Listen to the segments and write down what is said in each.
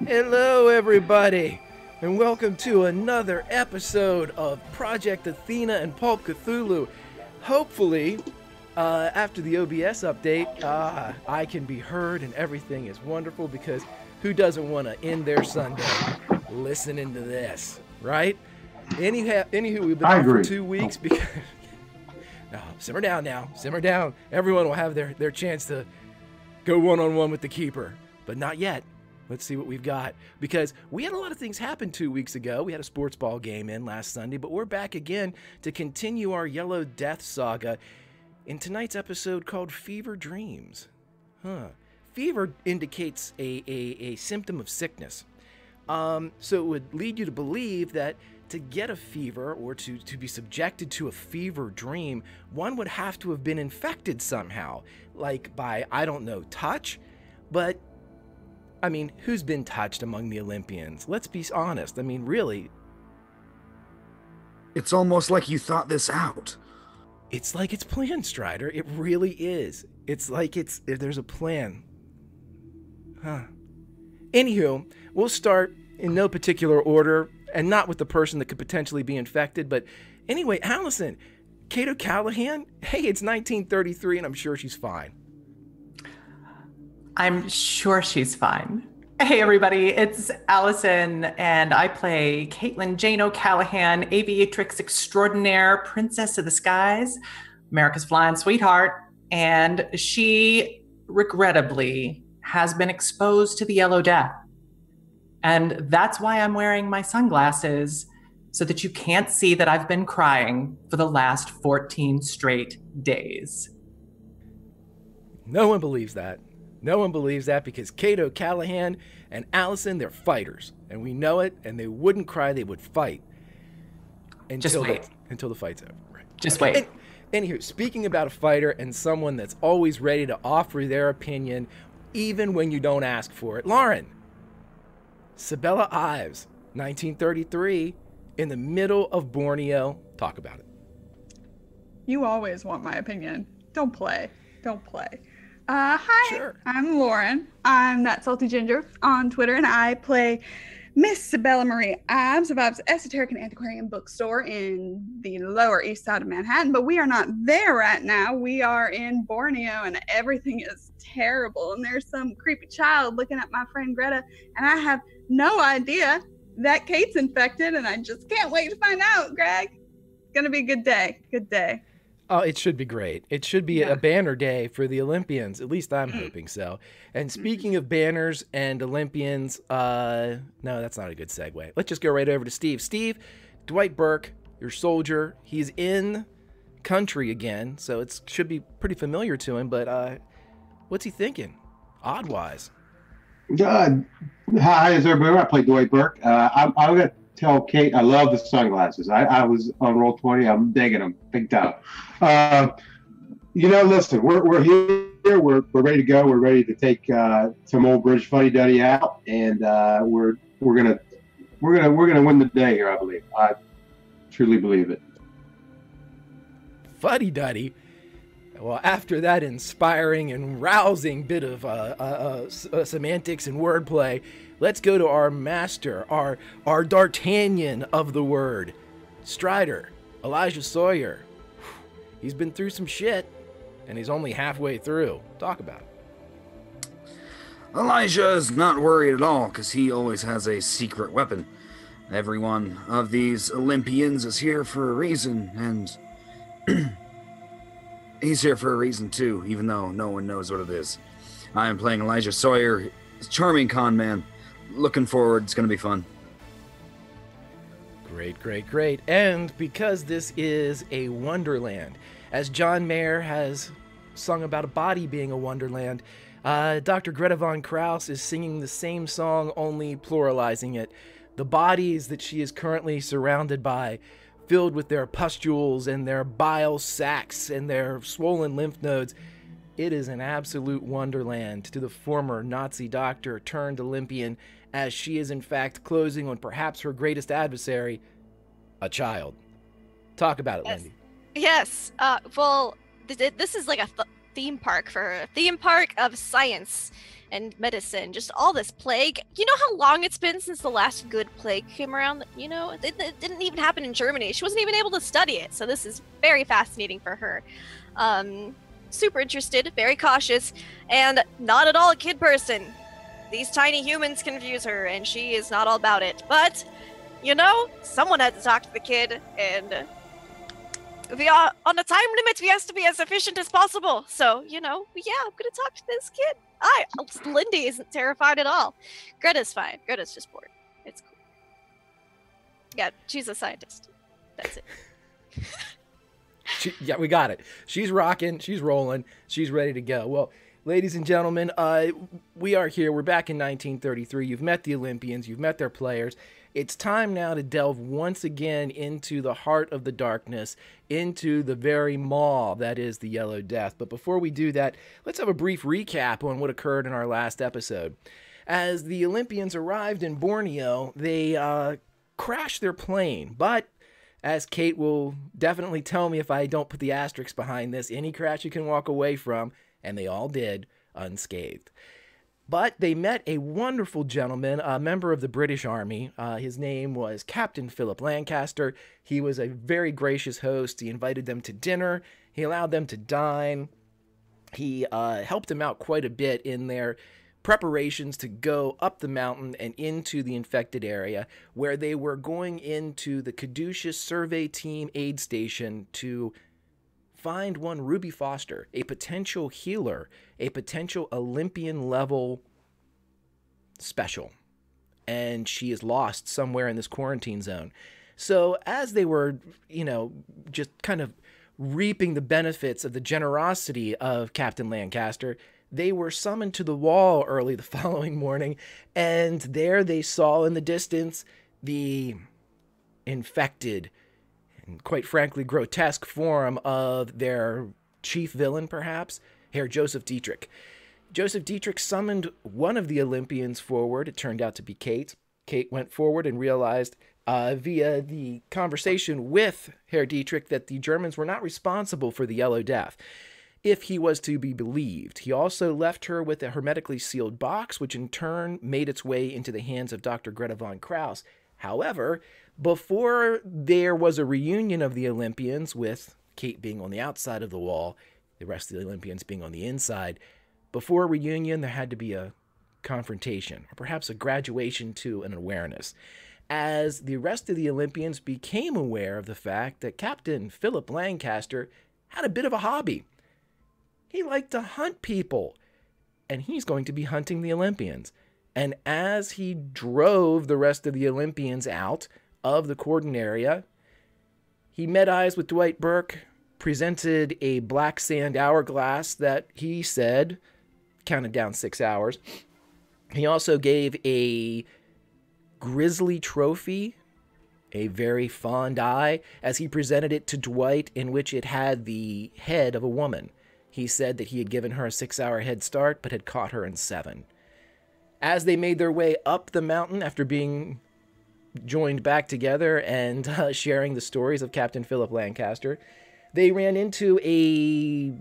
Hello, everybody, and welcome to another episode of Project Athena and Pulp Cthulhu. Hopefully, after the OBS update, I can be heard and everything is wonderful because who doesn't want to end their Sunday listening to this, right? Anywho, we've been off for 2 weeks because... No, simmer down now. Simmer down. Everyone will have their chance to go one-on-one with the keeper, but not yet. Let's see what we've got, because we had a lot of things happen 2 weeks ago. We had a sports ball game in last Sunday, but we're back again to continue our Yellow Death saga in tonight's episode called Fever Dreams. Fever indicates a symptom of sickness. So it would lead you to believe that to get a fever or to be subjected to a fever dream, one would have to have been infected somehow, like by, I don't know, touch, but I mean, who's been touched among the Olympians? Let's be honest. I mean, really. It's almost like you thought this out. It's like it's planned, Strider. It really is. It's like there's a plan. Anywho, we'll start in no particular order, and not with the person that could potentially be infected, but anyway, Allison, Cato Callahan, hey, it's 1933, and I'm sure she's fine. I'm sure she's fine. Hey, everybody, it's Allison, and I play Caitlin Jane O'Callahan, aviatrix extraordinaire, princess of the skies, America's flying sweetheart, and she, regrettably, has been exposed to the Yellow Death. And that's why I'm wearing my sunglasses, so that you can't see that I've been crying for the last 14 straight days. No one believes that. No one believes that because Cato Callahan and Allison, they're fighters. And we know it, and they wouldn't cry, they would fight. Until the fight's over. Right. Just wait. Anywho, speaking about a fighter and someone that's always ready to offer their opinion, even when you don't ask for it, Lauren, Sabella Ives, 1933, in the middle of Borneo. Talk about it. You always want my opinion. Don't play. Hi, sure. I'm Lauren. I'm that salty ginger on Twitter, and I play Miss Sabella Marie Ives of Ives Esoteric and Antiquarian Bookstore in the Lower East Side of Manhattan. But we are not there right now. We are in Borneo, and everything is terrible. And there's some creepy child looking at my friend Greta, and I have no idea that Kate's infected, and I just can't wait to find out, Greg. It's going to be a good day. Good day. Oh, it should be great. It should be a banner day for the Olympians. At least I'm hoping so. And speaking of banners and Olympians, no, that's not a good segue. Let's just go right over to Steve. Steve, Dwight Burke, your soldier, he's in country again, so it should be pretty familiar to him, but what's he thinking, odd-wise? Hi, is everybody? I play Dwight Burke. I'm going to tell Kate I love the sunglasses. I was on Roll20. I'm digging them big time. Listen, we're here. We're ready to go. We're ready to take some old British Fuddy Duddy out, and we're gonna win the day here. I believe. I truly believe it. Fuddy Duddy. Well, after that inspiring and rousing bit of semantics and wordplay, let's go to our master, our D'Artagnan of the word, Strider, Elijah Sawyer. He's been through some shit, and he's only halfway through. Talk about it. Elijah is not worried at all, because he always has a secret weapon. Every one of these Olympians is here for a reason, and he's here for a reason too, even though no one knows what it is. I am playing Elijah Sawyer, charming con man. Looking forward, it's going to be fun. Great. And because this is a wonderland, as John Mayer has sung about a body being a wonderland, Dr. Greta Von Krause is singing the same song, only pluralizing it. The bodies that she is currently surrounded by, filled with their pustules and their bile sacs and their swollen lymph nodes, it is an absolute wonderland to the former Nazi doctor turned Olympian, as she is in fact closing on perhaps her greatest adversary, a child. Talk about it, Lindy. Yes. Well, this is like a theme park of science. and medicine, just all this plague. You know how long it's been since the last good plague came around? You know, it didn't even happen in Germany. She wasn't even able to study it, so this is very fascinating for her. Super interested, very cautious, and not at all a kid person. These tiny humans confuse her, and she is not all about it. But, you know, someone had to talk to the kid, and we are on a time limit. We have to be as efficient as possible. So, you know, yeah, I'm going to talk to this kid. Lindy isn't terrified at all. Greta's fine. Greta's just bored. It's cool. Yeah, she's a scientist. That's it. Yeah, we got it. She's rocking. She's rolling. She's ready to go. Well, ladies and gentlemen, we are here. We're back in 1933. You've met the Olympians. You've met their players. It's time now to delve once again into the heart of the darkness, into the very maw that is the Yellow Death. But before we do that, let's have a brief recap on what occurred in our last episode. As the Olympians arrived in Borneo, they crashed their plane, but as Kate will definitely tell me if I don't put the asterisks behind this, any crash you can walk away from, and they all did, unscathed. But they met a wonderful gentleman, a member of the British Army. His name was Captain Philip Lancaster. He was a very gracious host. He invited them to dinner. He allowed them to dine. He helped them out quite a bit in their preparations to go up the mountain and into the infected area, where they were going into the Caduceus Survey Team aid station to find one Ruby Foster, a potential healer, a potential Olympian-level special. And she is lost somewhere in this quarantine zone. So as they were, you know, just kind of reaping the benefits of the generosity of Captain Lancaster, they were summoned to the wall early the following morning, and there they saw in the distance the infected and quite frankly grotesque form of their chief villain, perhaps, Herr Joseph Dietrich. Joseph Dietrich summoned one of the Olympians forward. It turned out to be Kate. Kate went forward and realized via the conversation with Herr Dietrich that the Germans were not responsible for the Yellow Death, if he was to be believed. He also left her with a hermetically sealed box, which in turn made its way into the hands of Dr. Greta von Krauss. However, before there was a reunion of the Olympians, with Kate being on the outside of the wall, the rest of the Olympians being on the inside, before a reunion there had to be a confrontation, or perhaps a graduation to an awareness, as the rest of the Olympians became aware of the fact that Captain Philip Lancaster had a bit of a hobby. He liked to hunt people, and he's going to be hunting the Olympians. And as he drove the rest of the Olympians out of the cordon area, he met eyes with Dwight Burke, presented a black sand hourglass that he said counted down 6 hours. He also gave a grizzly trophy, a very fond eye, as he presented it to Dwight, in which it had the head of a woman. He said that he had given her a 6-hour head start, but had caught her in 7. As they made their way up the mountain after being joined back together and sharing the stories of Captain Philip Lancaster, they ran into a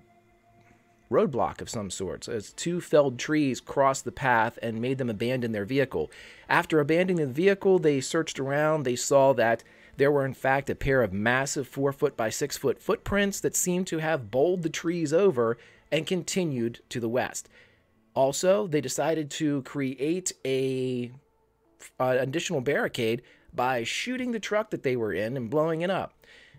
roadblock of some sort, as 2 felled trees crossed the path and made them abandon their vehicle. After abandoning the vehicle, they searched around. They saw that there were in fact a pair of massive 4-foot by 6-foot footprints that seemed to have bowled the trees over and continued to the west. Also, they decided to create an additional barricade by shooting the truck that they were in and blowing it up.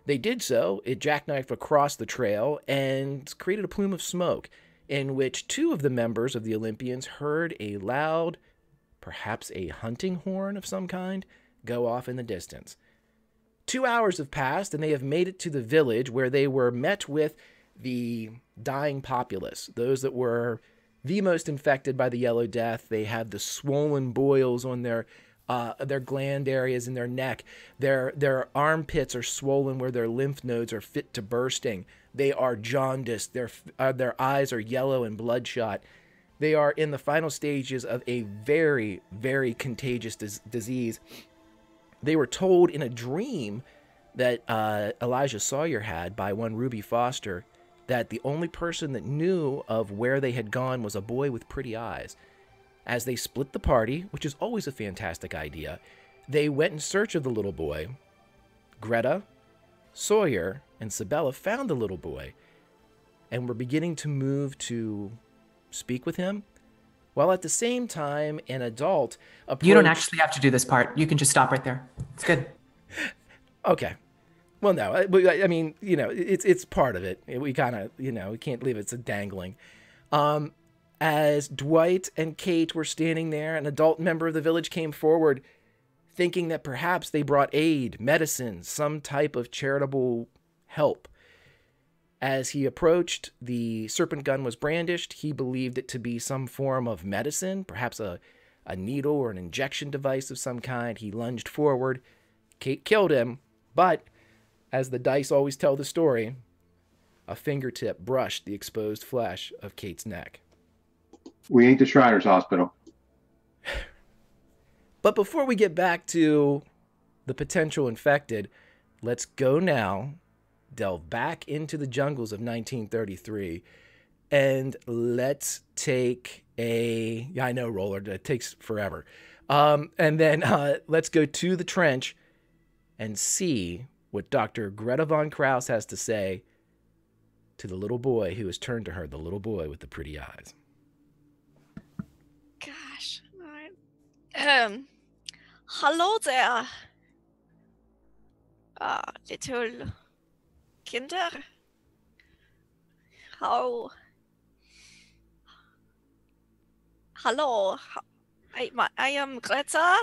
They did so. It jackknifed across the trail and created a plume of smoke, in which 2 of the members of the Olympians heard a loud, perhaps a hunting horn of some kind, go off in the distance. 2 hours have passed, and they have made it to the village, where they were met with the dying populace, those that were the most infected by the Yellow Death. They had the swollen boils on their gland areas in their neck. Their armpits are swollen where their lymph nodes are fit to bursting. They are jaundiced. Their eyes are yellow and bloodshot. They are in the final stages of a very, very contagious disease. They were told in a dream that Elijah Sawyer had by one Ruby Foster, that the only person that knew of where they had gone was a boy with pretty eyes. as they split the party, which is always a fantastic idea, they went in search of the little boy. Greta, Sawyer, and Sabella found the little boy and were beginning to move to speak with him, while at the same time an adult approached... You don't actually have to do this part. You can just stop right there. It's good. Okay. Well, no, I mean, you know, it's part of it. We kind of, you know, we can't leave it to dangling. As Dwight and Kate were standing there, an adult member of the village came forward, thinking that perhaps they brought aid, medicine, some type of charitable help. As he approached, the serpent gun was brandished. He believed it to be some form of medicine, perhaps a needle or an injection device of some kind. He lunged forward. Kate killed him, but as the dice always tell the story, a fingertip brushed the exposed flesh of Kate's neck. We ain't the Shriners Hospital. But before we get back to the potential infected, let's go now, delve back into the jungles of 1933, and let's take a... Yeah, I know, Roller, it takes forever. And then let's go to the trench and see what Dr. Greta von Krause has to say to the little boy who has turned to her, the little boy with the pretty eyes. Gosh. Hello there. Little Kinder. How? Hello. I am Greta.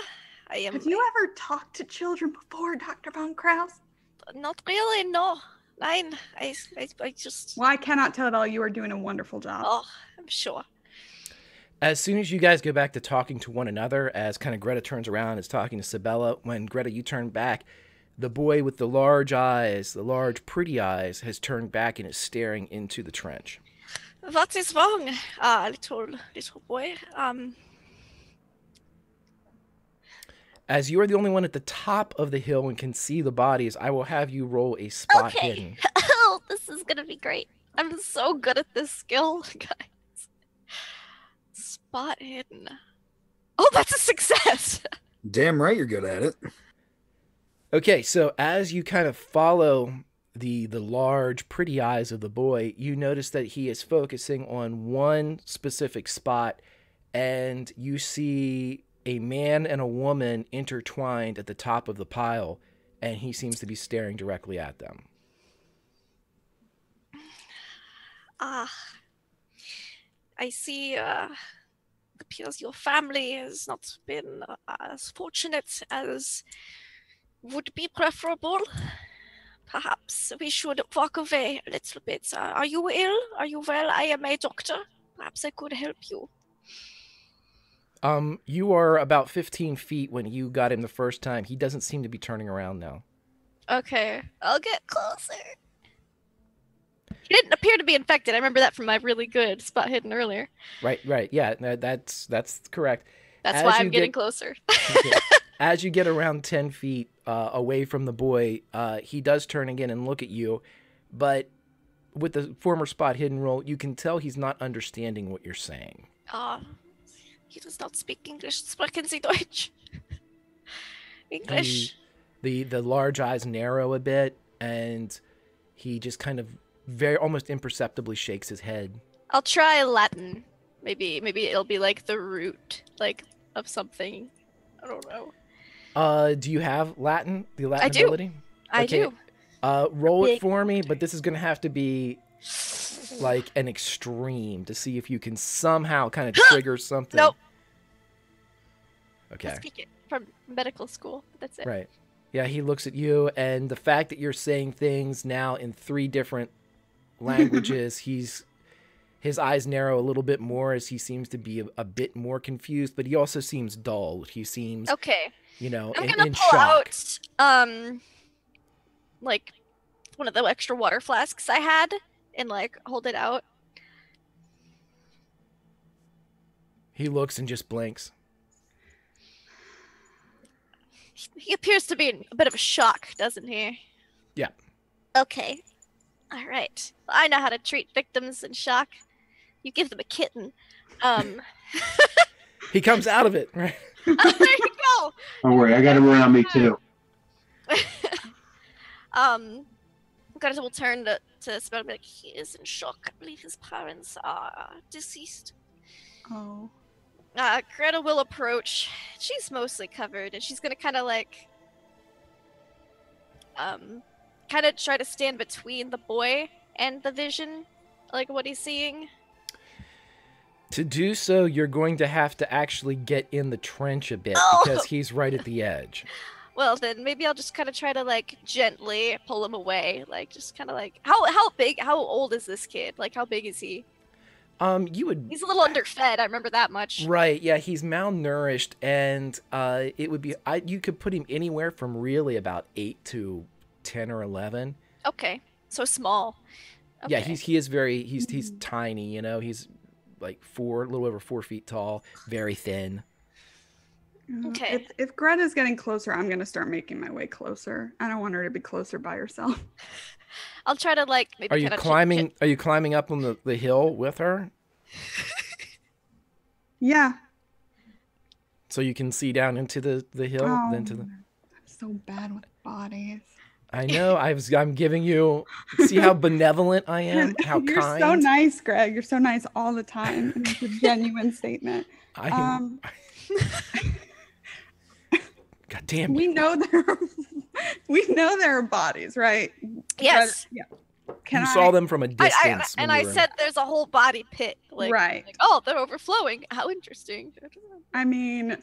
Have you ever talked to children before, Dr. Von Krause? Not really, no. Nein, I just... Well, I cannot tell at all. You are doing a wonderful job. Oh, I'm sure. As soon as you guys go back to talking to one another, as kind of Greta turns around and is talking to Sabella, when Greta, you turn back, the boy with the large eyes, the large pretty eyes, has turned back and is staring into the trench. What is wrong, little boy? As you are the only one at the top of the hill and can see the bodies, I will have you roll a spot hidden. Oh, this is gonna be great. I'm so good at this skill, guys. Spot hidden. Oh, that's a success. Damn right you're good at it. Okay, so as you kind of follow the large, pretty eyes of the boy, you notice that he is focusing on one specific spot, and you see a man and a woman intertwined at the top of the pile, and he seems to be staring directly at them. I see, appears your family has not been as fortunate as would be preferable. Perhaps we should walk away a little bit. Are you ill? Are you well? I am a doctor. Perhaps I could help you. You are about 15 feet when you got him the first time. He doesn't seem to be turning around now. Okay, I'll get closer. He didn't appear to be infected. I remember that from my really good spot hidden earlier. Right. Yeah, that's correct. That's why I'm getting closer. Okay. As you get around 10 feet away from the boy, he does turn again and look at you, but with the former spot hidden roll, you can tell he's not understanding what you're saying. He does not speak English. Sprechen Sie Deutsch? English. The large eyes narrow a bit, and he just kind of almost imperceptibly shakes his head. I'll try Latin. Maybe it'll be like the root, like, of something. I don't know. Do you have Latin? The Latin I do. ability? I do. Roll it for me, but this is going to have to be like an extreme to see if you can somehow kind of trigger something. Nope. Okay. I speak it from medical school. That's it. Right. Yeah, he looks at you, and the fact that you're saying things now in 3 different languages, his eyes narrow a little bit more as he seems to be a bit more confused, but he also seems dull. He seems okay. You know, I'm in gonna pull shock. out like one of the extra water flasks I had and like hold it out. He looks and just blinks. He appears to be in a bit of a shock, doesn't he? Yeah. Okay. All right. I know how to treat victims in shock. You give them a kitten. He comes out of it, right? Oh, there you go. Don't worry, I got him around me too. Greta will turn to Spell and be like, he is in shock. I believe his parents are deceased. Oh. Greta will approach. She's mostly covered, and she's gonna kind of like, kind of try to stand between the boy and the vision, like what he's seeing. To do so, you're going to have to actually get in the trench a bit because he's right at the edge. Well, then maybe I'll just kind of try to like gently pull him away, like just kind of like how old is this kid? Like how big is he? He's a little underfed. I remember that much. Right? Yeah, he's malnourished, and it would be you could put him anywhere from really about 8 to 10 or 11. Okay, so small. Okay. Yeah, he's tiny. You know, he's like a little over 4 feet tall, very thin. Okay. If Greta's getting closer, I'm gonna start making my way closer. I don't want her to be closer by herself. I'll try to like maybe. Are you climbing? Are you climbing up on the hill with her? Yeah. So you can see down into the hill. I'm so bad with bodies. I know. I'm giving you. See how benevolent I am. How You're kind. so nice, Greg. You're so nice all the time. It's a genuine statement. God damn it. We know there are bodies, right? Yes. Yeah. You saw them from a distance. I said there's a whole body pit. Like, right. Like, oh, they're overflowing. How interesting. I mean,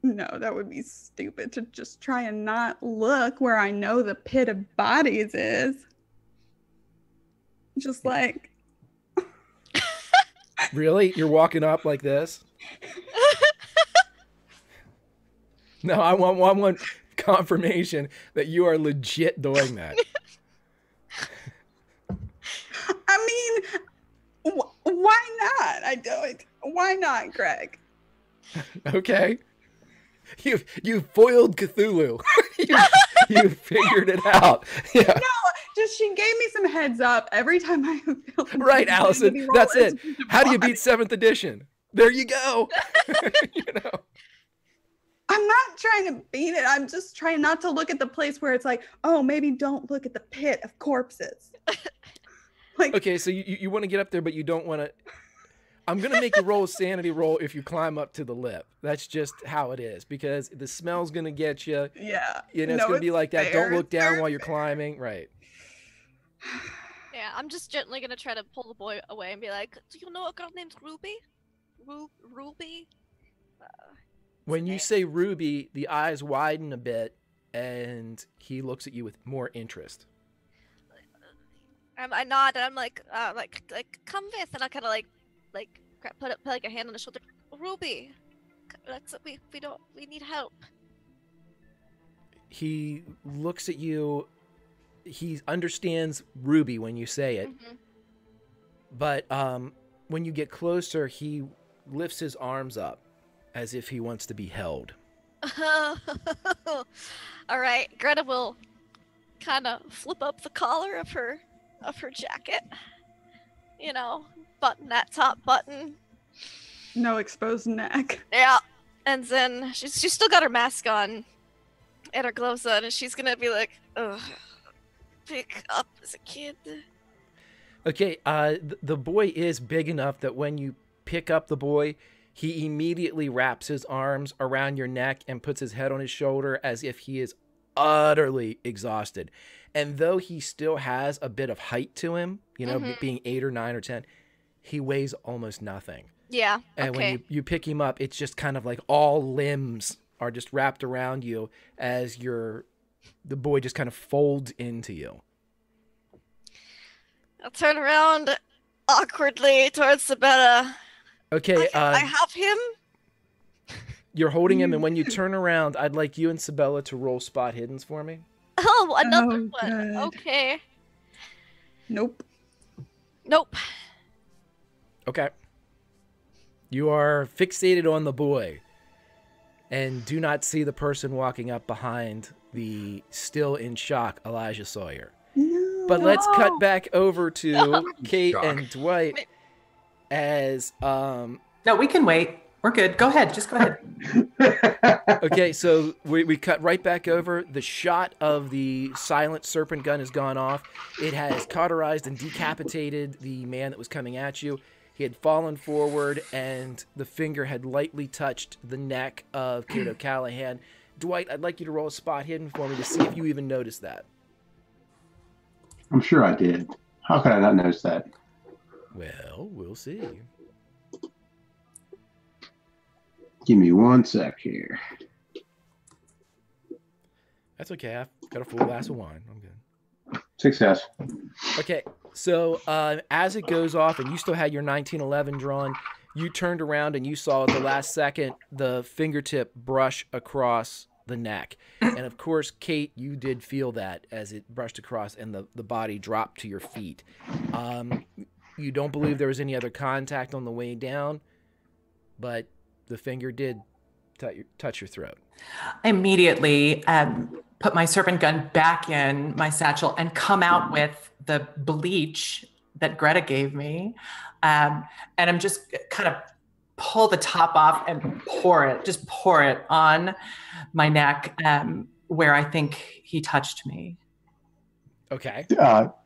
no, that would be stupid to just try and not look where I know the pit of bodies is. Just like. Really? You're walking up like this? No, I want confirmation that you are legit doing that. I mean, why not? I don't. Why not, Greg? Okay. You foiled Cthulhu. you figured it out. Yeah. No, just she gave me some heads up every time I feel right, Allison. That's it. How do you beat 7th edition? There you go. You know. I'm not trying to beat it. I'm just trying not to look at the place where it's like, oh, maybe don't look at the pit of corpses. Like, okay, so you want to get up there, but you don't want to. I'm going to make you roll a sanity roll if you climb up to the lip. That's just how it is, because the smell's going to get you. Yeah. You know, it's going to be like that. Don't look down while you're climbing. Right. Yeah, I'm just gently going to try to pull the boy away and be like, do you know a girl named Ruby? Ruby? When you say Ruby, the eyes widen a bit, and he looks at you with more interest. I nod, and I'm like, come with, and I kind of like put like a hand on his shoulder. Ruby, we need help. He looks at you. He understands Ruby when you say it, but when you get closer, he lifts his arms up as if he wants to be held. All right, Greta will kind of flip up the collar of her jacket. You know, button that top button. No exposed neck. Yeah, and then she's still got her mask on and her gloves on, and she's gonna be like, ugh, pick up as a kid. Okay, the boy is big enough that when you pick up the boy, he immediately wraps his arms around your neck and puts his head on his shoulder as if he is utterly exhausted. And though he still has a bit of height to him, you know, being 8 or 9 or 10, he weighs almost nothing. Yeah. And when you pick him up, it's just kind of like all limbs are just wrapped around you as the boy just kind of folds into you. I'll turn around awkwardly towards Sabetta. Okay, I have him. You're holding him, and when you turn around, I'd like you and Sabella to roll spot hiddens for me. Oh, another one. Good. Okay. Nope. Okay. You are fixated on the boy and do not see the person walking up behind the still in shock Elijah Sawyer. No. But let's cut back over to Kate Shock. and Dwight as No, we can wait. We're good. Go ahead. Just go ahead. Okay, so we cut right back over. The shot of the silent serpent gun has gone off. It has cauterized and decapitated the man that was coming at you. He had fallen forward, and the finger had lightly touched the neck of Kate O'Callahan. Dwight, I'd like you to roll a spot hidden for me to see if you even noticed that. I'm sure I did. How could I not notice that? Well, we'll see. Give me 1 sec here. That's okay. I've got a full glass of wine. I'm good. Success. Okay, so as it goes off, and you still had your 1911 drawn, you turned around and you saw at the last second the fingertip brush across the neck. And of course, Kate, you did feel that as it brushed across and the body dropped to your feet. You don't believe there was any other contact on the way down, but the finger did touch your throat. I immediately put my serpent gun back in my satchel and come out with the bleach that Greta gave me. And I'm just kind of pull the top off and pour it on my neck where I think he touched me. Okay.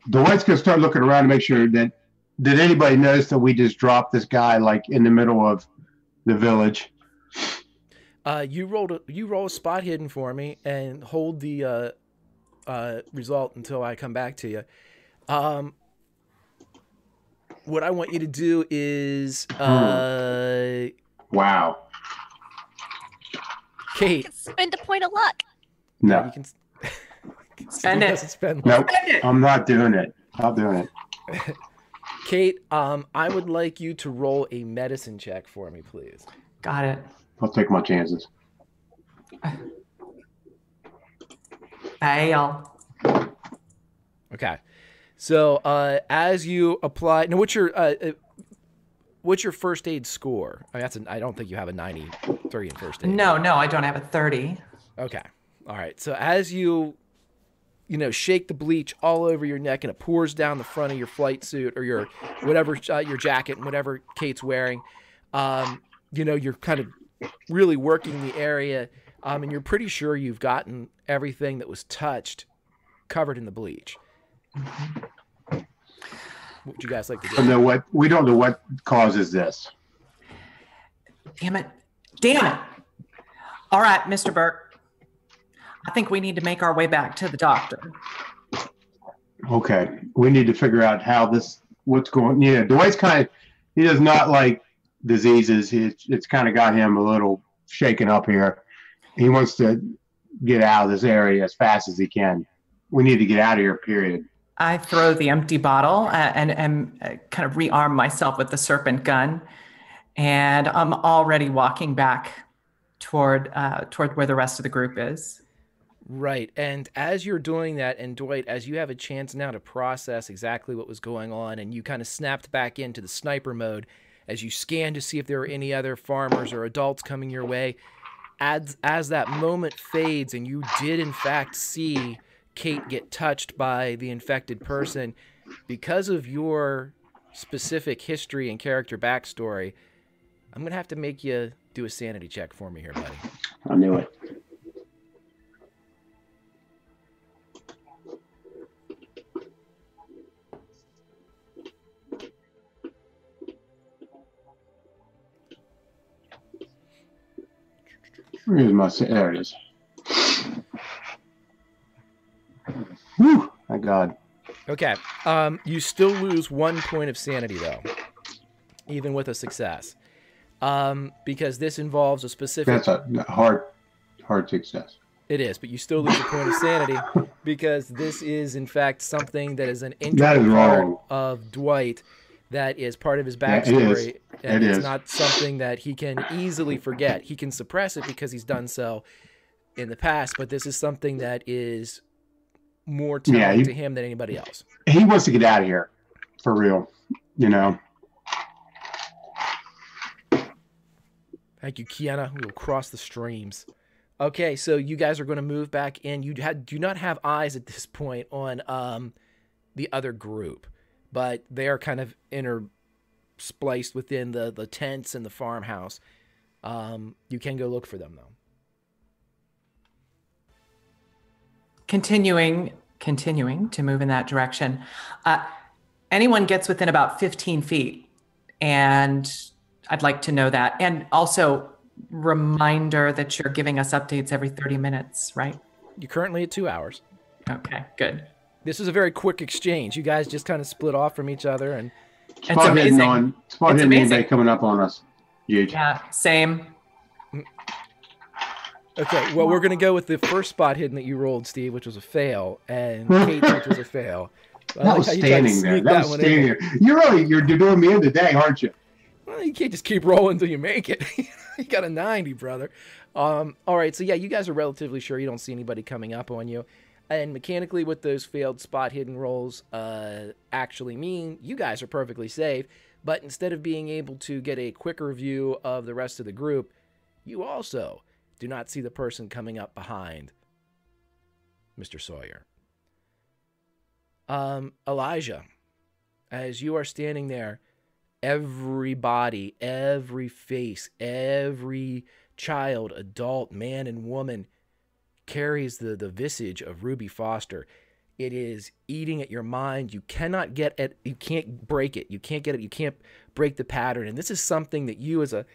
Dwight's going to start looking around to make sure that, did anybody notice that we just dropped this guy like in the middle of the village? You roll a spot hidden for me and hold the result until I come back to you. What I want you to do is wow. Kate. Spend a point of luck. No. You can Spend it. Spend Nope. I'm not doing it. Not doing it. Kate, I would like you to roll a medicine check for me, please. Got it. I'll take my chances. Fail. Okay. So as you apply, now what's your first aid score? I mean, I don't think you have a 93 in first aid. No, I don't have a 30. Okay. All right. So as you shake the bleach all over your neck and it pours down the front of your flight suit or your whatever, your jacket and whatever Kate's wearing, you're kind of really working the area, and you're pretty sure you've gotten everything that was touched covered in the bleach. What would you guys like to do? We don't know what causes this. Damn it. All right, Mr. Burke. I think we need to make our way back to the doctor. Okay. We need to figure out what's going. Yeah, Dwight's he does not like diseases. It's kind of got him a little shaken up here. He wants to get out of this area as fast as he can. We need to get out of here, period. I throw the empty bottle and kind of rearm myself with the serpent gun. And I'm already walking back toward where the rest of the group is. Right. And as you're doing that, and Dwight, as you have a chance now to process exactly what was going on, and you kind of snapped back into the sniper mode as you scan to see if there are any other farmers or adults coming your way, as that moment fades and you did in fact see Kate get touched by the infected person, because of your specific history and character backstory, I'm going to have to make you do a sanity check for me here, buddy. I knew it. There it is. Whew, my God. Okay. You still lose 1 point of sanity, though, even with a success. Because this involves a specific... That's a hard success. It is, but you still lose a point of sanity because this is, in fact, something that is an integral part of Dwight that is part of his backstory. And it's not something that he can easily forget. He can suppress it because he's done so in the past, but this is something that is more telling to him than anybody else. He wants to get out of here, for real, Thank you, Kiana. We will cross the streams. Okay, so you guys are going to move back in. You do not have eyes at this point on the other group, but they are kind of spliced within the tents and the farmhouse. You can go look for them, though. Continuing to move in that direction. Anyone gets within about 15 feet, and I'd like to know that. And also, reminder that you're giving us updates every 30 minutes, right? You're currently at 2 hours. Okay, good. This is a very quick exchange. You guys just kind of split off from each other, and Spot hitting anybody coming up on us. Huge. Yeah, same. okay. Well, we're gonna go with the first spot hidden that you rolled, Steve, which was a fail, and Kate, which was a fail. That was standing there. That was standing there. You're doing me in today, aren't you? Well, you can't just keep rolling until you make it. You got a 90, brother. All right, so yeah, you guys are relatively sure you don't see anybody coming up on you. And mechanically, what those failed spot hidden rolls actually mean, you guys are perfectly safe. But instead of being able to get a quicker view of the rest of the group, you also do not see the person coming up behind Mr. Sawyer. Elijah, as you are standing there, every body, every face, every child, adult, man, and woman carries the visage of Ruby Foster. It is eating at your mind. You cannot get it. You can't break it. You can't get it. You can't break the pattern. And this is something that you, as a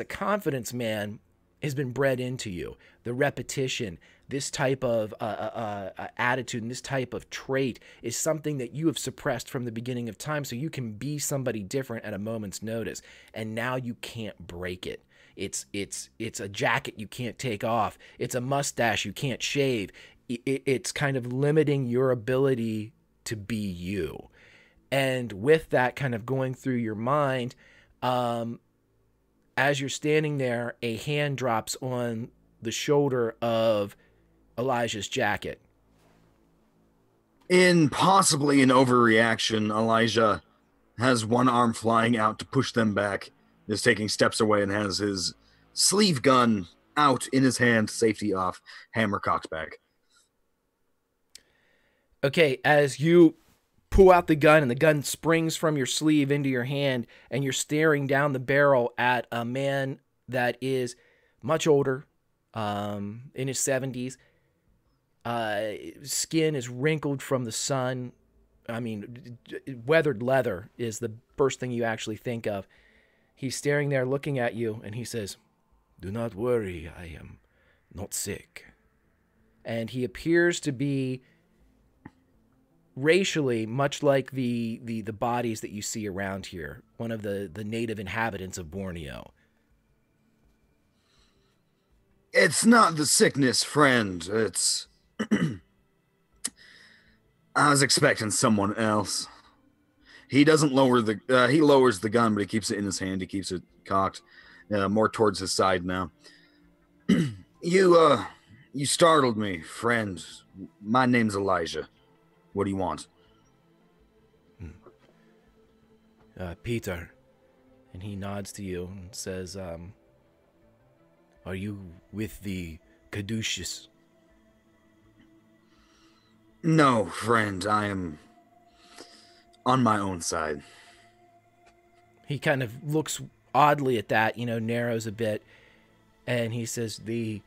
confidence man, has been bred into you. The repetition, this type of attitude, and this type of trait is something that you have suppressed from the beginning of time, so you can be somebody different at a moment's notice. And now you can't break it. It's a jacket you can't take off. It's a mustache you can't shave. It's kind of limiting your ability to be you. And with that kind of going through your mind, as you're standing there, a hand drops on the shoulder of Elijah's jacket. In possibly an overreaction, Elijah has one arm flying out to push them back, is taking steps away, and has his sleeve gun out in his hand, safety off, hammer cocked back. Okay, as you pull out the gun and the gun springs from your sleeve into your hand, and you're staring down the barrel at a man that is much older, in his 70s. Skin is wrinkled from the sun. I mean, weathered leather is the first thing you actually think of. He's staring there looking at you, and he says, "Do not worry, I am not sick." And he appears to be racially much like the bodies that you see around here, one of the native inhabitants of Borneo. It's not the sickness, friend. It's... I was expecting someone else. He doesn't lower the... he lowers the gun, but he keeps it in his hand. He keeps it cocked, more towards his side now. You startled me, friend. My name's Elijah. What do you want? Peter. And he nods to you and says, are you with the caduceus? No, friend. I am on my own side. He kind of looks oddly at that, narrows a bit, and he says, "They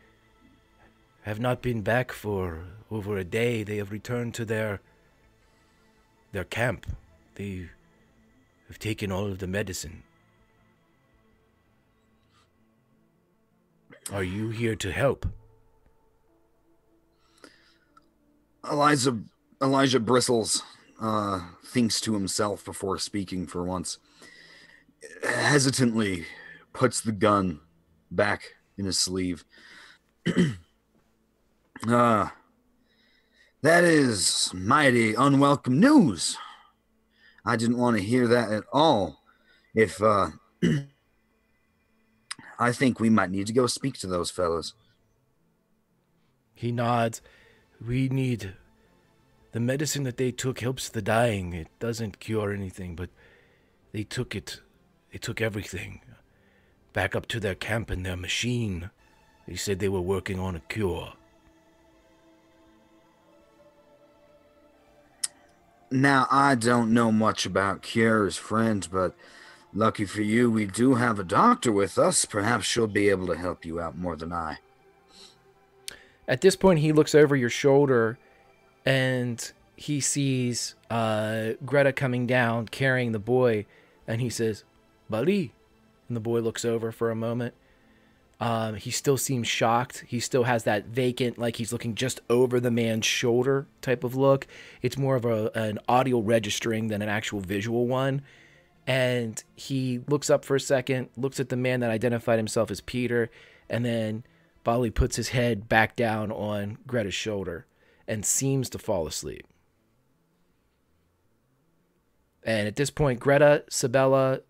have not been back for over a day. They have returned to their camp. They have taken all of the medicine. Are you here to help?" Elijah bristles, thinks to himself before speaking for once, hesitantly puts the gun back in his sleeve. That is mighty unwelcome news. I didn't want to hear that at all. If, I think we might need to go speak to those fellas. He nods. "We need... the medicine that they took helps the dying. It doesn't cure anything, but they took it. They took everything. Back up to their camp and their machine. They said they were working on a cure." Now, I don't know much about cures, friend, but Lucky for you, we do have a doctor with us. Perhaps she'll be able to help you out more than I. At this point, he looks over your shoulder and he sees Greta coming down carrying the boy, and he says, "Buddy." And the boy looks over for a moment. He still seems shocked. He still has that vacant, like he's looking just over the man's shoulder type of look. It's more of an audio registering than an actual visual one. And he looks up for a second, looks at the man that identified himself as Peter, and then Bali puts his head back down on Greta's shoulder and seems to fall asleep. And at this point, Greta, Sabella,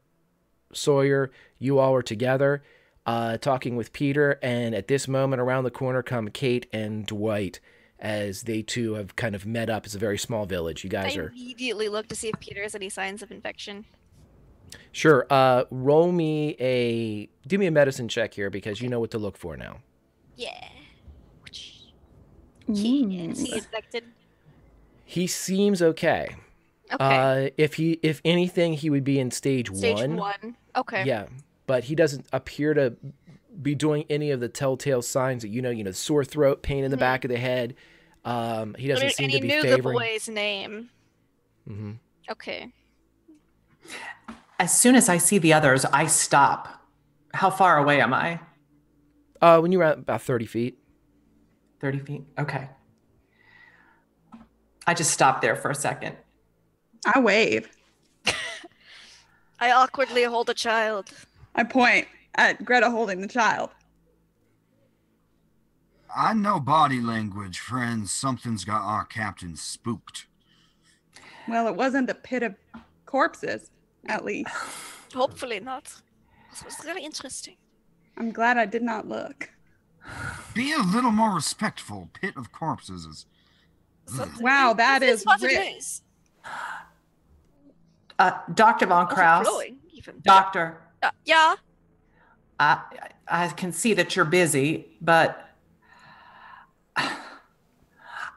Sawyer, you all are together talking with Peter. And at this moment, around the corner come Kate and Dwight, as they too have kind of met up. It's a very small village. You guys are... immediately look to see if Peter has any signs of infection. Sure. Do me a medicine check here, because you know what to look for now. Yeah. Ooh. Is he infected? He seems okay. Okay. If anything, he would be in stage 1. Stage 1. Okay. Yeah, but he doesn't appear to be doing any of the telltale signs that sore throat, pain in the back of the head. He doesn't seem to be favoring. And he knew the boy's name. Mm-hmm. Okay. As soon as I see the others, I stop. How far away am I? When you're at about 30 feet. 30 feet? Okay. I just stop there for a second. I wave. I awkwardly hold a child. I point at Greta holding the child. I know body language, friends. Something's got our captain spooked. Well, it wasn't a pit of corpses, at least. Hopefully not. This was very interesting. I'm glad I did not look. Be a little more respectful. Pit of corpses is... Wow, that This is what rich. it is. Dr. Von Kraus. Overflowing, even. Doctor, Yeah. I can see that you're busy, but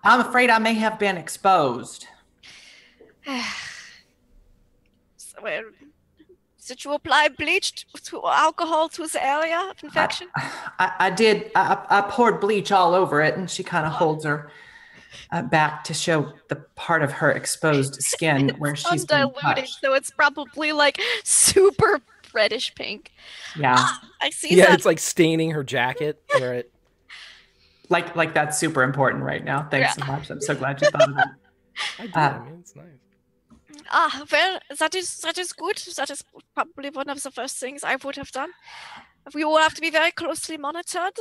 I'm afraid I may have been exposed. So, did you apply bleach to alcohol to the area of infection? I did. I poured bleach all over it, and she kind of holds her back to show the part of her exposed skin where she's been undiluted, touched. so it's probably like super reddish pink. Yeah, I see Yeah, that. it's like staining her jacket. Where it... like that's super important right now. Thanks so much. I'm so glad you thought of that. I mean, it's nice. Well, that is good. That is probably one of the first things I would have done. We will have to be very closely monitored.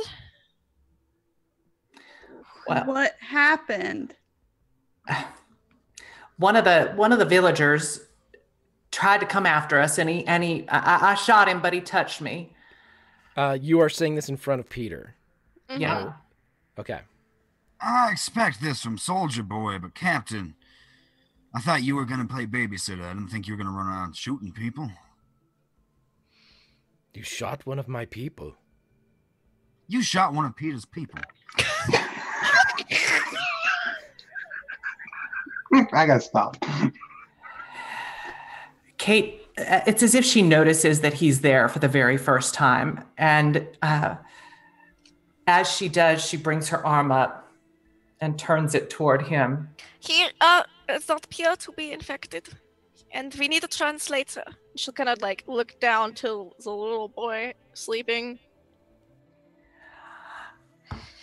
Well, What happened? one of the villagers tried to come after us, and I shot him, but he touched me. You are saying this in front of Peter. Mhm. Yeah. Okay. I expect this from Soldier Boy, but Captain, I thought you were going to play babysitter. I didn't think you were going to run around shooting people. You shot one of my people. You shot one of Peter's people. I got to stop. Kate, it's as if she notices that he's there for the very first time. And as she does, she brings her arm up and turns it toward him. He does not appear to be infected, and we need a translator. She'll kind of like look down to the little boy sleeping.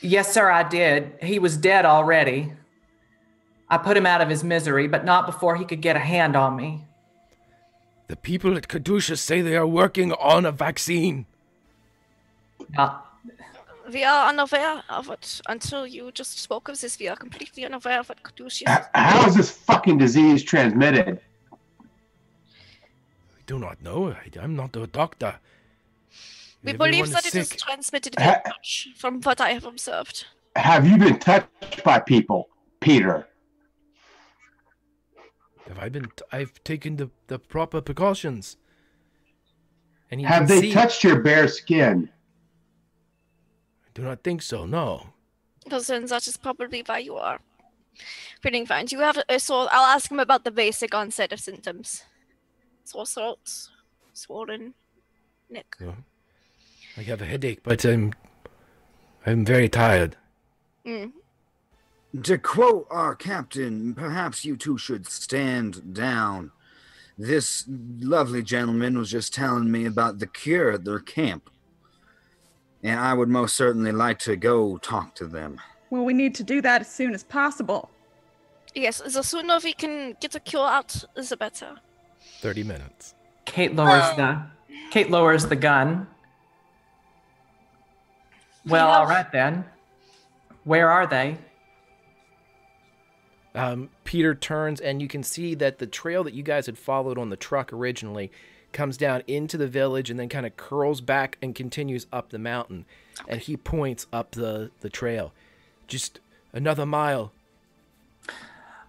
Yes, sir, I did. He was dead already. I put him out of his misery, but not before he could get a hand on me. The people at Kadusha say they are working on a vaccine. We are unaware of it until you just spoke of this. We are completely unaware of what Kadusha is. How is this fucking disease transmitted? I do not know. I'm not a doctor. We Everyone believe that it is sick. transmitted via touch, from what I have observed. Have you been touched by people, Peter? I've taken the proper precautions. And you Have can they see, touched your bare skin? I do not think so, no. Because then that is probably why you are feeling fine. Do you have so I'll ask him about the basic onset of symptoms. Sore throats. swollen neck. Oh, I have a headache, but I'm very tired. Mm. To quote our captain, perhaps you two should stand down. This lovely gentleman was just telling me about the cure at their camp, and I would most certainly like to go talk to them. Well, we need to do that as soon as possible. Yes, the sooner we can get a cure out, the better. 30 minutes. Kate lowers the gun. Well, all right then. Where are they? Peter turns, and you can see that the trail that you guys had followed on the truck originally comes down into the village and then kind of curls back and continues up the mountain. Okay. And he points up the trail. Just another mile.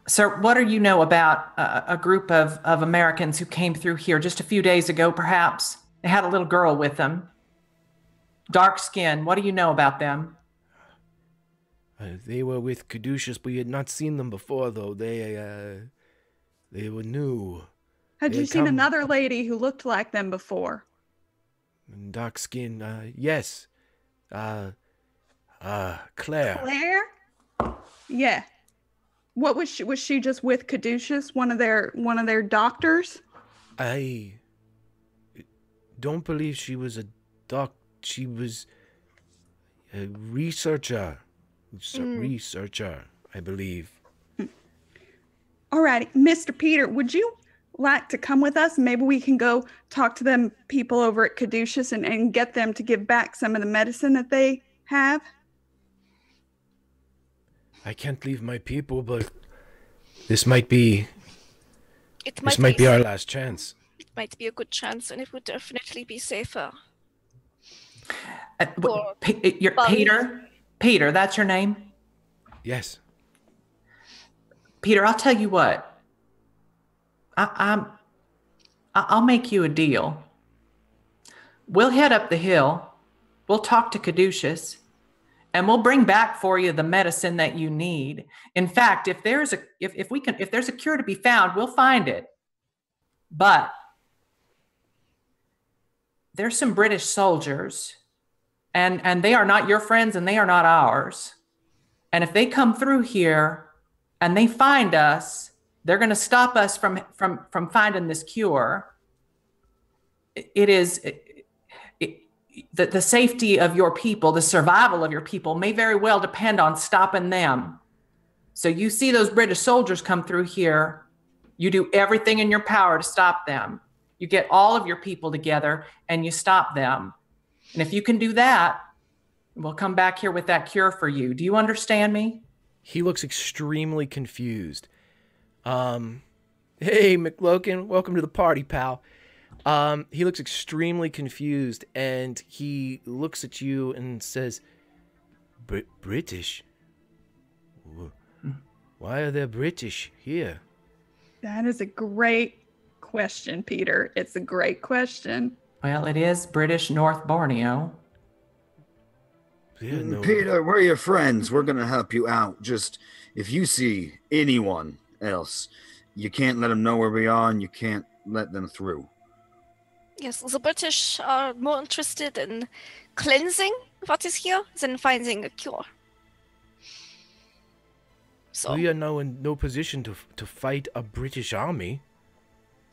Sir, what do you know about a group of Americans who came through here just a few days ago, perhaps? They had a little girl with them. Dark skin. What do you know about them? They were with Caduceus. We had not seen them before, though. They were new. Had you seen another lady who looked like them before? Dark skin. Yes. Claire. Claire? Yeah. What was she? Was she just with Caduceus, one of their doctors? I don't believe she was a doc. She was a researcher. Researcher, I believe. Alrighty, Mr. Peter, would you like to come with us? Maybe we can go talk to them people over at Caduceus and get them to give back some of the medicine that they have. I can't leave my people, but this might be our last chance. It might be a good chance, and it would definitely be safer. Peter, that's your name? Yes. Peter, I'll tell you what. I'll make you a deal. We'll head up the hill. We'll talk to Caduceus, and we'll bring back for you the medicine that you need. In fact, if there's a cure to be found, we'll find it. But there's some British soldiers, and they are not your friends and they are not ours. And if they come through here and they find us, they're going to stop us from finding this cure. The safety of your people, the survival of your people may very well depend on stopping them. So you see those British soldiers come through here, you do everything in your power to stop them. You get all of your people together and you stop them. And if you can do that, we'll come back here with that cure for you. Do you understand me? He looks extremely confused. Hey, McLogan, welcome to the party, pal. He looks extremely confused, and he looks at you and says, British? Why are there British here? That is a great question, Peter. It's a great question. Well, it is British North Borneo. Yeah, no. Peter, we're your friends. We're going to help you out. Just, if you see anyone else, you can't let them know where we are, and you can't let them through. Yes, the British are more interested in cleansing what is here than finding a cure. So we are now in no position to fight a British army.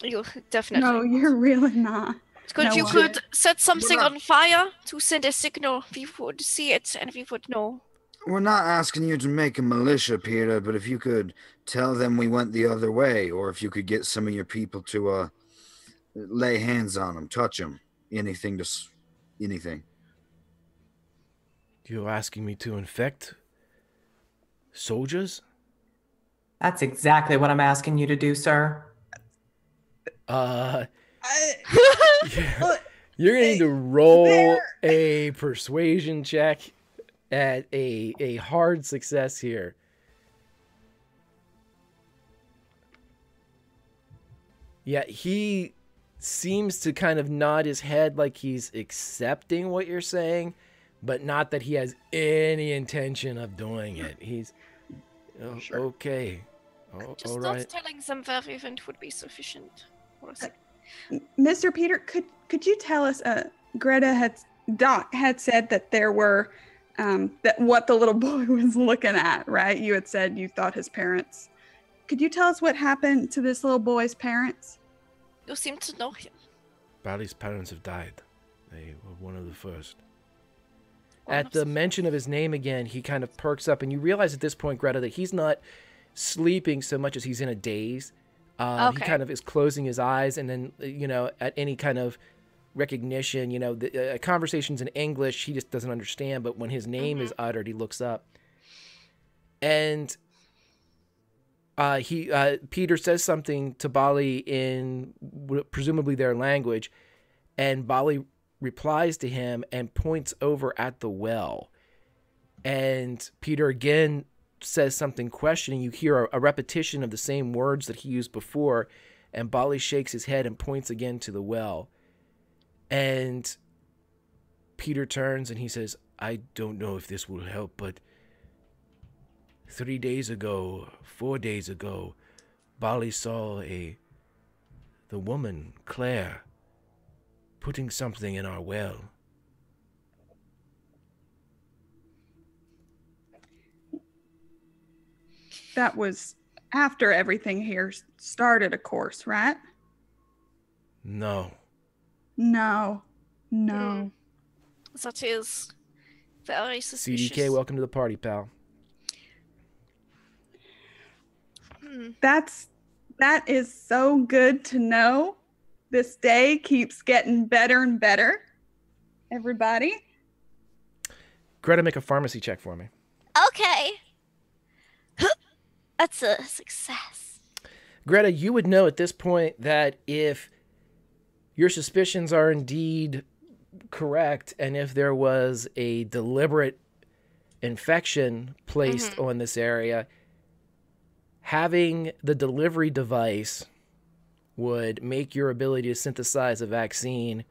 You definitely. No, you're really not. If you could set something on fire to send a signal, we would see it and we would know. We're not asking you to make a militia, Peter, but if you could tell them we went the other way, or if you could get some of your people to lay hands on them, touch them, anything. You're asking me to infect soldiers? That's exactly what I'm asking you to do, sir. Yeah. You're going to need to roll a persuasion check at a hard success here. Yeah, he seems to kind of nod his head like he's accepting what you're saying, but not that he has any intention of doing it. He's Sure. Okay. Just all not right. telling them where we went would be sufficient. Mr. Peter, could you tell us? Doc had said that there were that what the little boy was looking at, right? You had said you thought his parents. Could you tell us what happened to this little boy's parents? You seem to know him. Bally's parents have died. They were one of the first. One At of the the- mention of his name again, he kind of perks up, and you realize at this point, Greta, that he's not sleeping so much as he's in a daze. He Okay. kind of is closing his eyes, and then, at any kind of recognition, the conversations in English, he just doesn't understand, but when his name is uttered, he looks up. And Peter says something to Bali in presumably their language, and Bali replies to him and points over at the well. And Peter again says something questioning. You hear a repetition of the same words that he used before, and Bali shakes his head and points again to the well. And Peter turns and he says, I don't know if this will help, but 4 days ago, Bali saw the woman, Claire, putting something in our well. That was after everything here started, of course, right? No. No. That is very suspicious. CDK, welcome to the party, pal. That is so good to know. This day keeps getting better and better. Everybody. Greta, make a pharmacy check for me. Okay. That's a success. Greta, you would know at this point that if your suspicions are indeed correct, and if there was a deliberate infection placed on this area, having the delivery device would make your ability to synthesize a vaccine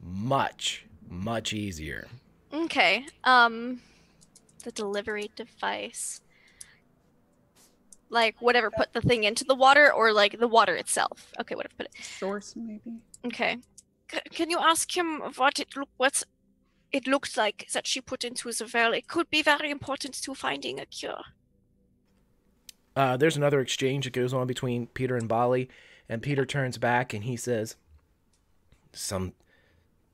much, much easier. Okay. The delivery device. Like whatever put the thing into the water, or like the water itself. Okay, whatever put it. Source, maybe. Okay. Can you ask him what it looked like that she put into the well? It could be very important to finding a cure. There's another exchange that goes on between Peter and Bali, and Peter turns back and he says, some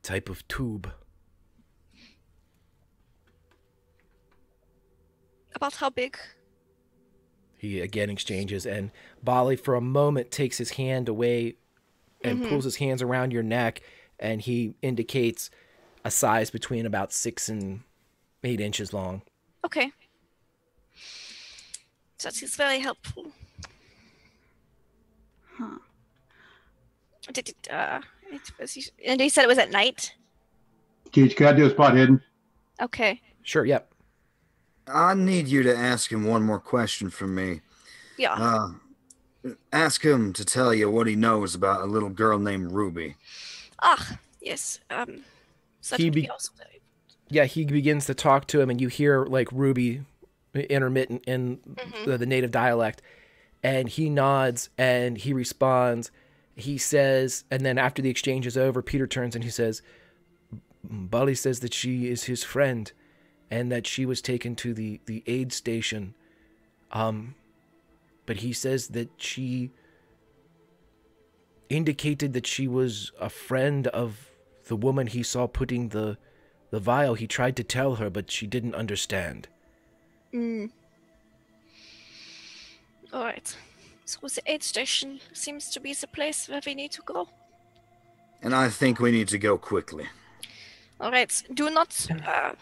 type of tube. About how big? He again exchanges, and Bali for a moment takes his hand away and pulls his hands around your neck, and he indicates a size between about 6 and 8 inches long. Okay. That is very helpful. Huh. And he said it was at night? Keach, can I do a spot hidden? Okay. Sure, yep. I need you to ask him one more question from me. Yeah. Ask him to tell you what he knows about a little girl named Ruby. Yes. That He would be be- also very... Yeah, he begins to talk to him, and you hear like Ruby intermittent in the native dialect, and he nods and he responds. He says, and then after the exchange is over, Peter turns and he says, Bali says that she is his friend and that she was taken to the aid station. But he says that she indicated that she was a friend of the woman he saw putting the vial. He tried to tell her, but she didn't understand. All right. So the aid station seems to be the place where we need to go. And I think we need to go quickly. All right. Do not,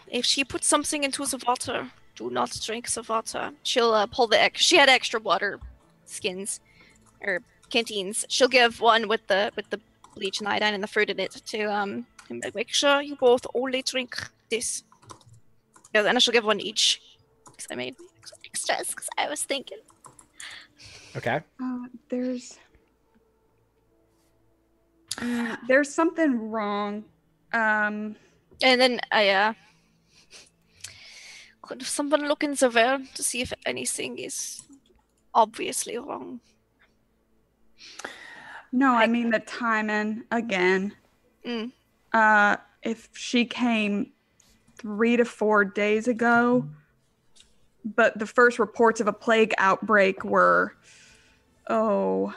if she puts something into the water, do not drink the water. She'll pull she had extra water skins or canteens. She'll give one with the bleach and iodine and the fruit in it to make sure you both only drink this. Yeah, and she'll give one each. Because I made extras because I was thinking. Okay. There's something wrong. And then I could someone look in the well to see if anything is obviously wrong. No, I mean the timing again. Mm. If she came 3 to 4 days ago, but the first reports of a plague outbreak were, 4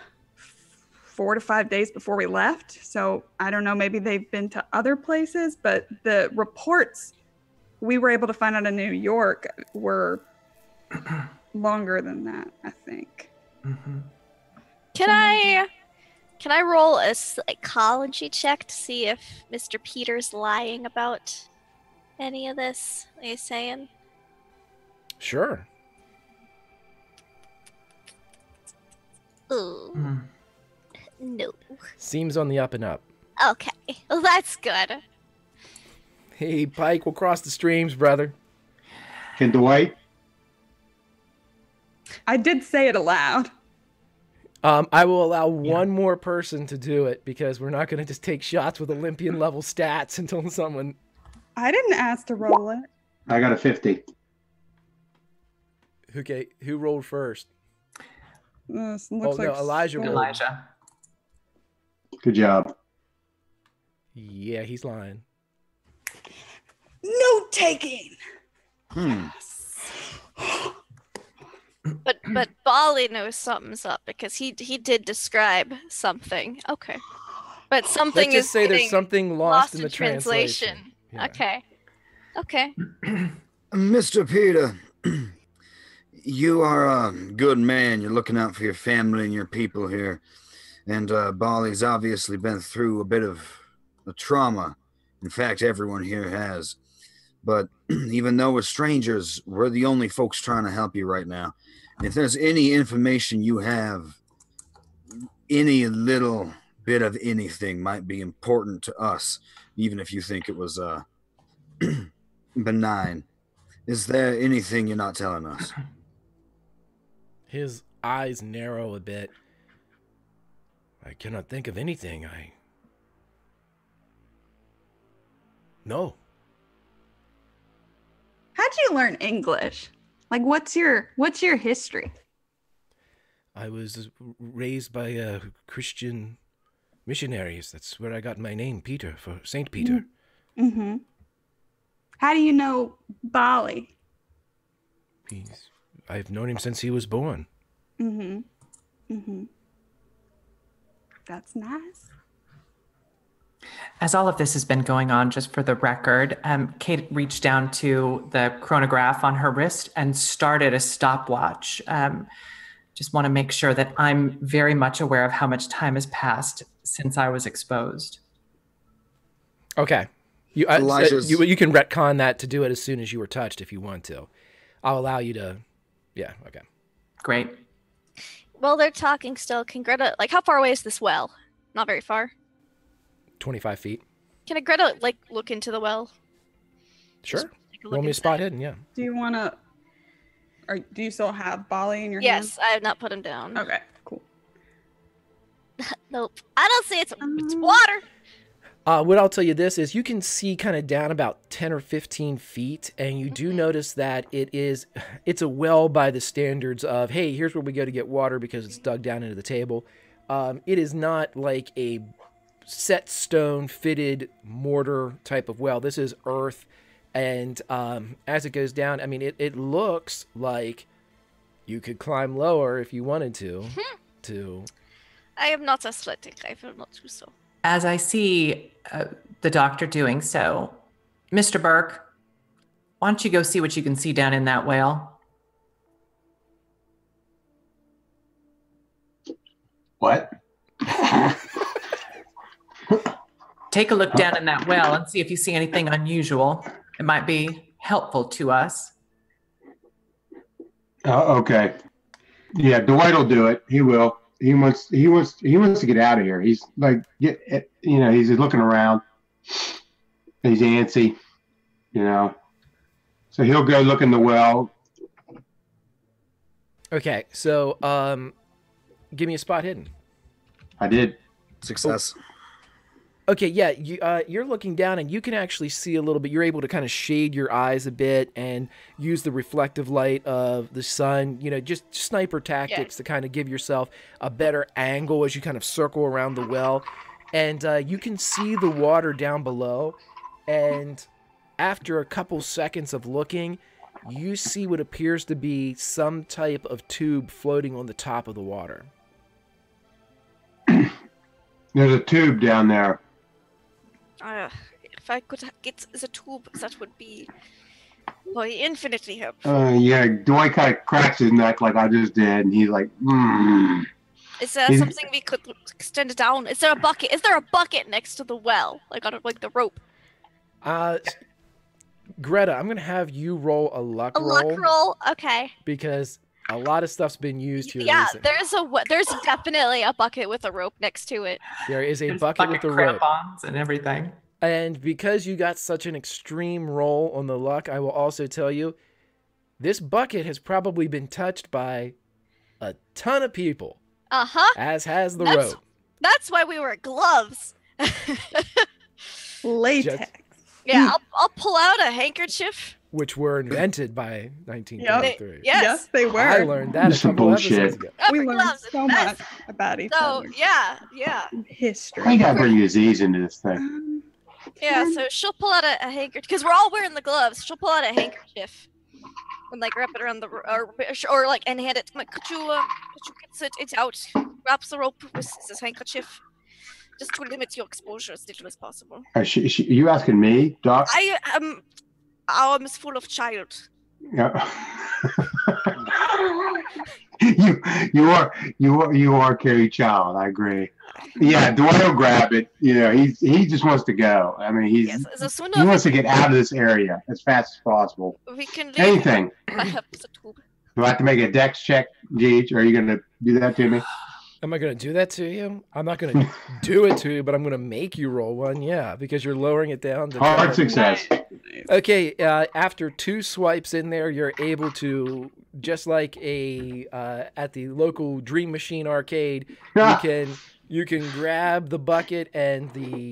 to 5 days before we left. So I don't know, maybe they've been to other places, but the reports we were able to find out in New York were longer than that, I think. Mm-hmm. Can I roll a psychology check to see if Mr. Peter's lying about any of this he's saying? Sure. Ooh. Mm. No. Seems on the up and up. Okay. Well, that's good. Hey, Pike, we'll cross the streams, brother. Can Dwight? I did say it aloud. I will allow one more person to do it because we're not going to just take shots with Olympian level stats until someone. I didn't ask to roll it. I got a 50. Okay, who rolled first? Looks No, Elijah rolled. Elijah. Good job. Yeah, he's lying. Note taking. But Bali knows something's up because he did describe something. Okay. But something Let's just is say there's getting something lost in the translation. Yeah. Okay. Mr. Peter, you are a good man. You're looking out for your family and your people here. And Bali's obviously been through a bit of a trauma. In fact, everyone here has. But even though we're strangers, we're the only folks trying to help you right now. And if there's any information you have, any little bit of anything might be important to us, even if you think it was benign. Is there anything you're not telling us? His eyes narrow a bit. I cannot think of anything. No. How'd you learn English? Like, what's your history? I was raised by Christian missionaries. That's where I got my name, Peter, for Saint Peter. Mm-hmm. How do you know Bali? I've known him since he was born. Mm-hmm. Mm-hmm. That's nice. As all of this has been going on, just for the record, Kate reached down to the chronograph on her wrist and started a stopwatch. Just want to make sure that I'm very much aware of how much time has passed since I was exposed. Okay. You can retcon that to do it as soon as you were touched if you want to. I'll allow you to. Yeah, okay. Great. Well, they're talking still. Can Greta, how far away is this well? Not very far. 25 feet. Can Greta, look into the well? Sure. Roll me a spot hidden, yeah. Do you want to, or do you still have Bali in your hand? Yes, I have not put him down. Okay, cool. Nope. I don't see it's water. What I'll tell you this is you can see kind of down about 10 or 15 feet, and you do notice that it's a well by the standards of, hey, here's where we go to get water because it's dug down into the table. It is not like a set stone fitted mortar type of well. This is earth, and as it goes down, I mean, it looks like you could climb lower if you wanted to. I am not athletic. I will not do so. As I see the doctor doing so, Mr. Burke, why don't you go see what you can see down in that whale? What? Take a look down in that well and see if you see anything unusual. It might be helpful to us. Okay. Yeah, Dwight will do it. He will. He wants to get out of here. He's he's looking around. He's antsy, So he'll go look in the well. Okay, so give me a spot hidden. I did. Success. Okay, yeah, you're looking down and you can actually see a little bit. You're able to kind of shade your eyes a bit and use the reflective light of the sun, just sniper tactics to kind of give yourself a better angle as you kind of circle around the well. And you can see the water down below. And after a couple seconds of looking, you see what appears to be some type of tube floating on the top of the water. There's a tube down there. If I could get the tube, that would be infinitely helpful. Yeah, Dwight kind of cracks his neck like I just did, and he's like, Is there something we could extend down? Is there a bucket? Is there a bucket next to the well, like on the rope? Greta, I'm gonna have you roll a luck roll. A luck roll, okay. Because a lot of stuff's been used here. Yeah, recently. there's definitely a bucket with a rope next to it. There is a bucket with a rope and everything. And because you got such an extreme roll on the luck, I will also tell you, this bucket has probably been touched by a ton of people. As has the rope. That's why we wear gloves. Latex. Yeah, I'll pull out a handkerchief. Which were invented by 1933. Yes, they were. I learned that a couple episodes ago. We learned so much about each other. Yeah. History. I gotta bring disease into this thing. Yeah, so she'll pull out a handkerchief because we're all wearing the gloves. She'll pull out a handkerchief and wrap it around or and hand it. Could you get it out? Wraps the rope with this handkerchief, just to limit your exposure as little as possible. You asking me, Doc? I am. Our arm is full of child. Yeah. you are Carrie Child. I agree. Yeah, Dwight will grab it. He just wants to go. I mean, he wants to get out of this area as fast as possible. We can leave. Anything. I have the tube. Do I have to make a dex check, Gage? Are you going to do that to me? Am I going to do that to you? I'm not going to do it to you, but I'm going to make you roll one. Yeah, because you're lowering it down to hard success. Okay, after 2 swipes in there, you're able to, just like at the local Dream Machine arcade, you can grab the bucket and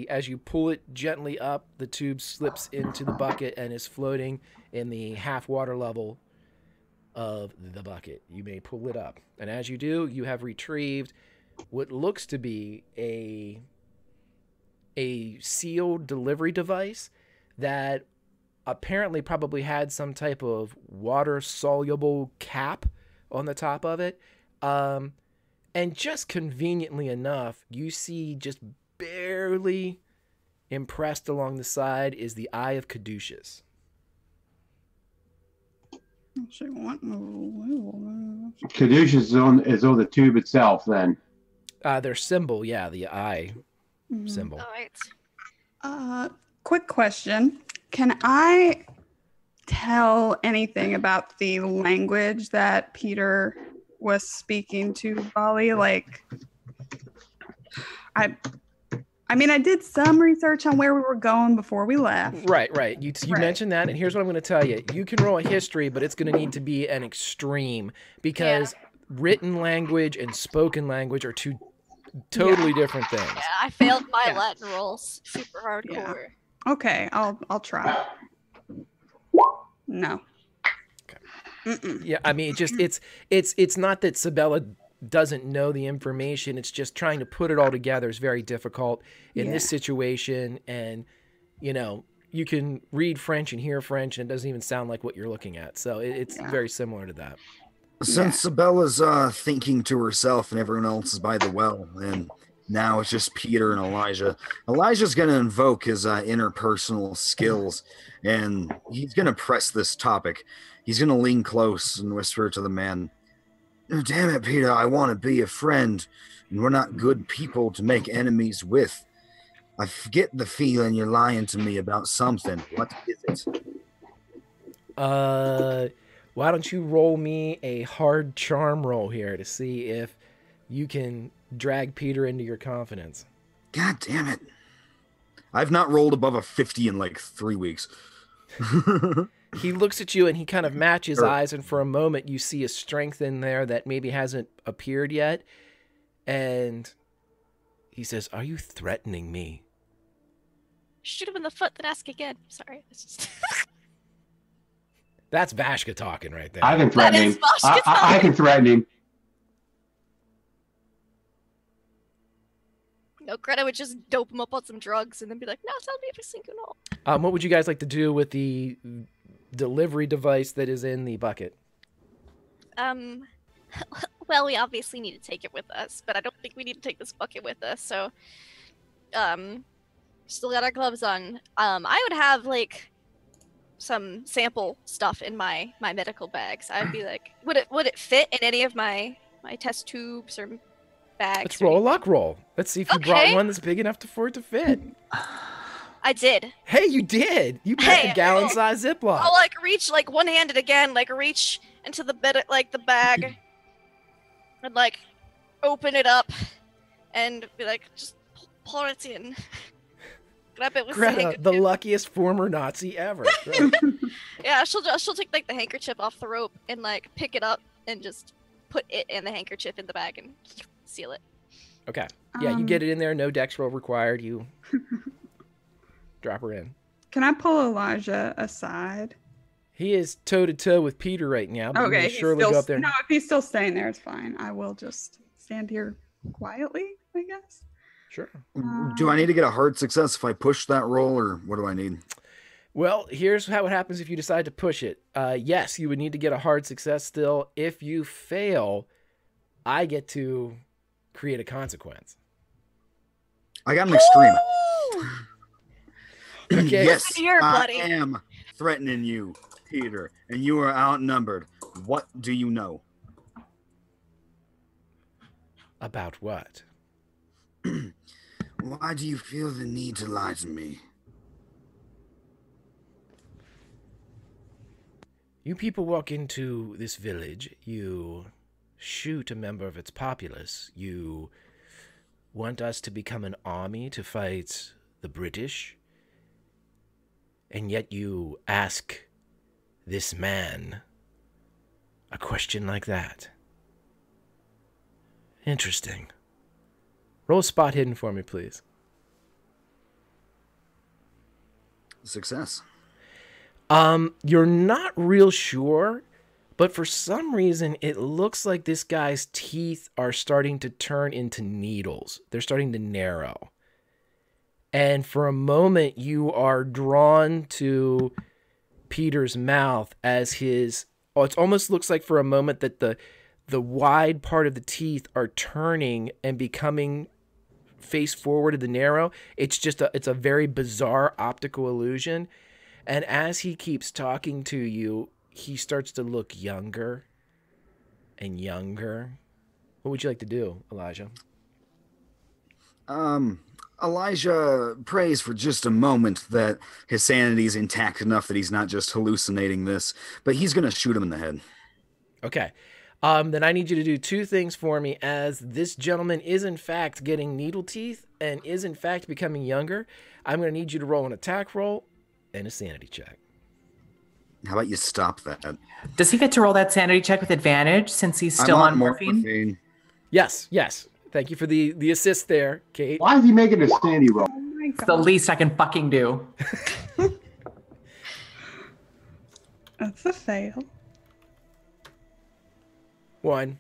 as you pull it gently up, the tube slips into the bucket and is floating in the half water level of the bucket. You may pull it up, and as you do, you have retrieved what looks to be a sealed delivery device that apparently probably had some type of water soluble cap on the top of it, and just conveniently enough, you see just barely impressed along the side is the Eye of Caduceus. Caduceus is on the tube itself, then. Their symbol, the eye symbol. All right. Quick question. Can I tell anything about the language that Peter was speaking to Bali? I did some research on where we were going before we left. Right. You mentioned that, and here's what I'm going to tell you. You can roll a history, but it's going to need to be an extreme, because written language and spoken language are two totally different things. Yeah, I failed my Latin rolls. Super hardcore. Yeah. Okay, I'll try. No. Okay. Yeah, I mean, it's not that Sabella doesn't know the information. It's just trying to put it all together is very difficult in this situation. And, you can read French and hear French, and it doesn't even sound like what you're looking at. So it's very similar to that. Since Sabella's thinking to herself and everyone else is by the well, and now it's just Peter and Elijah, Elijah's going to invoke his interpersonal skills, and he's going to press this topic. He's going to lean close and whisper to the man, "Damn it, Peter, I want to be a friend, and we're not good people to make enemies with. I get the feeling you're lying to me about something. What is it?" Why don't you roll me a hard charm roll here to see if you can drag Peter into your confidence. God damn it. I've not rolled above a 50 in like 3 weeks. He looks at you and he kind of matches eyes, and for a moment you see a strength in there that maybe hasn't appeared yet. And he says, "Are you threatening me?" shoot him in the foot, then ask again. Sorry. It's just... That's Vashka talking right there. I can threaten That is him. Vashka I talking. can threaten him. No, Greta would just dope him up on some drugs and then be like, no, tell me if you think you know. What would you guys like to do with the delivery device that is in the bucket? Well, we obviously need to take it with us, but I don't think we need to take this bucket with us, so, still got our gloves on. I would have, like, some sample stuff in my medical bags. I'd be like, would it fit in any of my test tubes or bags? Let's roll a luck roll. Let's see if you brought Okay. one that's big enough for it to fit. I did. Hey, you did. You packed a gallon-sized Ziploc. I'll, like, reach, like, one-handed again, like, reach into the bed, like, the bag, and, like, open it up, and be like, just pour it in. Grab it with the Greta, handkerchief. the luckiest former Nazi ever. Great. Yeah, she'll take, like, the handkerchief off the rope and, like, pick it up and just put it and the handkerchief in the bag and seal it. Okay. Yeah, you get it in there. No dex roll required. You drop her in. Can I pull Elijah aside? He is toe-to-toe with Peter right now, but you Okay, may he's surely still, go up there. no, if he's still staying there, it's fine. I will just stand here quietly, I guess. Sure. Do I need to get a hard success if I push that roll, or what do I need? Well, here's how it happens if you decide to push it. Yes, you would need to get a hard success still. If you fail, I get to create a consequence. I got an extreme. Okay. Yes, Here, I buddy. am threatening you, Peter, and you are outnumbered. What do you know? About what? Why do you feel the need to lie to me? You people walk into this village, you shoot a member of its populace, you want us to become an army to fight the British, and yet you ask this man a question like that. Interesting. Roll spot hidden for me, please. Success. You're not real sure, but for some reason it looks like this guy's teeth are starting to turn into needles. They're starting to narrow. And for a moment you are drawn to Peter's mouth as his, it almost looks like for a moment that the wide part of the teeth are turning and becoming face forward in the narrow. It's a very bizarre optical illusion. And as he keeps talking to you, he starts to look younger and younger. What would you like to do, Elijah? Elijah prays for just a moment that his sanity is intact enough that he's not just hallucinating this, but he's going to shoot him in the head. Okay. Then I need you to do two things for me, as this gentleman is in fact getting needle teeth and is in fact becoming younger. I'm going to need you to roll an attack roll and a sanity check. How about you stop that? Does he get to roll that sanity check with advantage since he's still on morphine? Yes. Thank you for the assist there, Kate. Why is he making a sandy roll? Oh my It's the god. least I can fucking do. That's a fail. 1.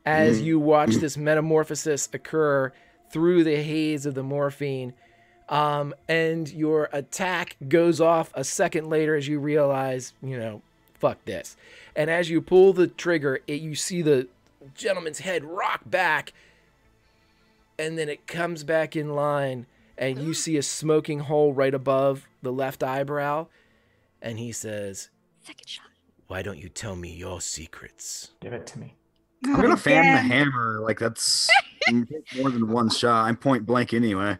As you watch this metamorphosis occur through the haze of the morphine, and your attack goes off a second later as you realize, fuck this. And as you pull the trigger, you see the gentleman's head rock back, and then it comes back in line, and you see a smoking hole right above the left eyebrow, and he says, Second shot. "Why don't you tell me your secrets?" Give it to me. I'm going to fan the Again. hammer. Like, that's more than one shot. I'm point blank anyway.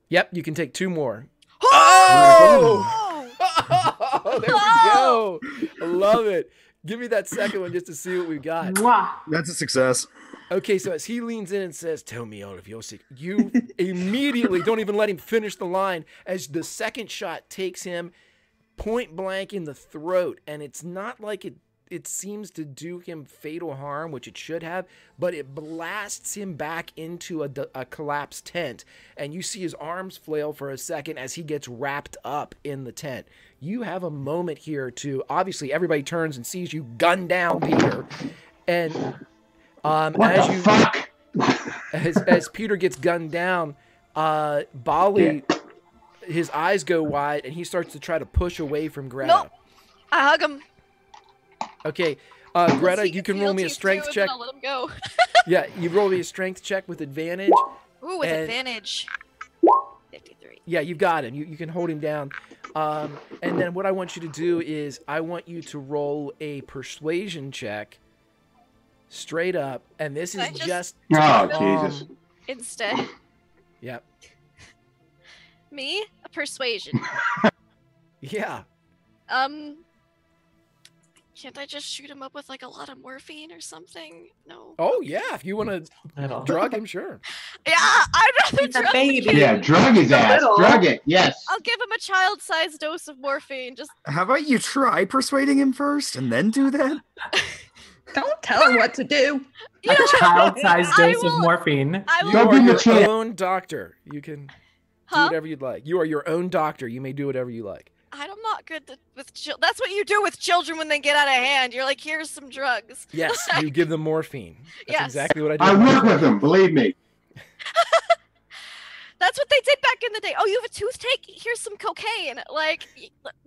Yep, you can take 2 more. Oh! Oh, there we go. I love it. Give me that second one just to see what we've got. Mwah. That's a success. Okay, so as he leans in and says, "Tell me all of your secrets," you immediately don't even let him finish the line, as the second shot takes him point blank in the throat. And it's not like it seems to do him fatal harm, which it should have, but it blasts him back into a collapsed tent, and you see his arms flail for a second as he gets wrapped up in the tent. You have a moment here to, obviously everybody turns and sees you gun down Peter, and as Peter gets gunned down, Bali, his eyes go wide, and he starts to try to push away from Greta. Nope. I hug him. Okay, Greta, you can roll me a strength check. I'll let him go. Yeah, you roll me a strength check with advantage. Ooh, with advantage. 53. Yeah, you've got him. You can hold him down. And then what I want you to do is I want you to roll a persuasion check straight up. And this is just... Oh, Jesus. Instead. Yep. Me? A persuasion. Yeah. Can't I just shoot him up with like a lot of morphine or something? No. Oh, yeah. If you want to drug him, sure. Yeah, I'd rather He's a drug baby. him. Yeah, drug his ass. Drug it. Yes. I'll give him a child-sized dose of morphine. Just How about you try persuading him first and then do that? Don't tell her what to do. you A know what? child-sized I dose will- of morphine. I will. You Don't are give him a your chance. own doctor. You can do Huh? whatever you'd like. You are your own doctor. You may do whatever you like. I'm not good with children. That's what you do with children when they get out of hand. You're like, here's some drugs. Yes, you give them morphine. That's Yes. exactly what I do. I work with him. Believe me. That's what they did back in the day. Oh, you have a toothache? Here's some cocaine. Like,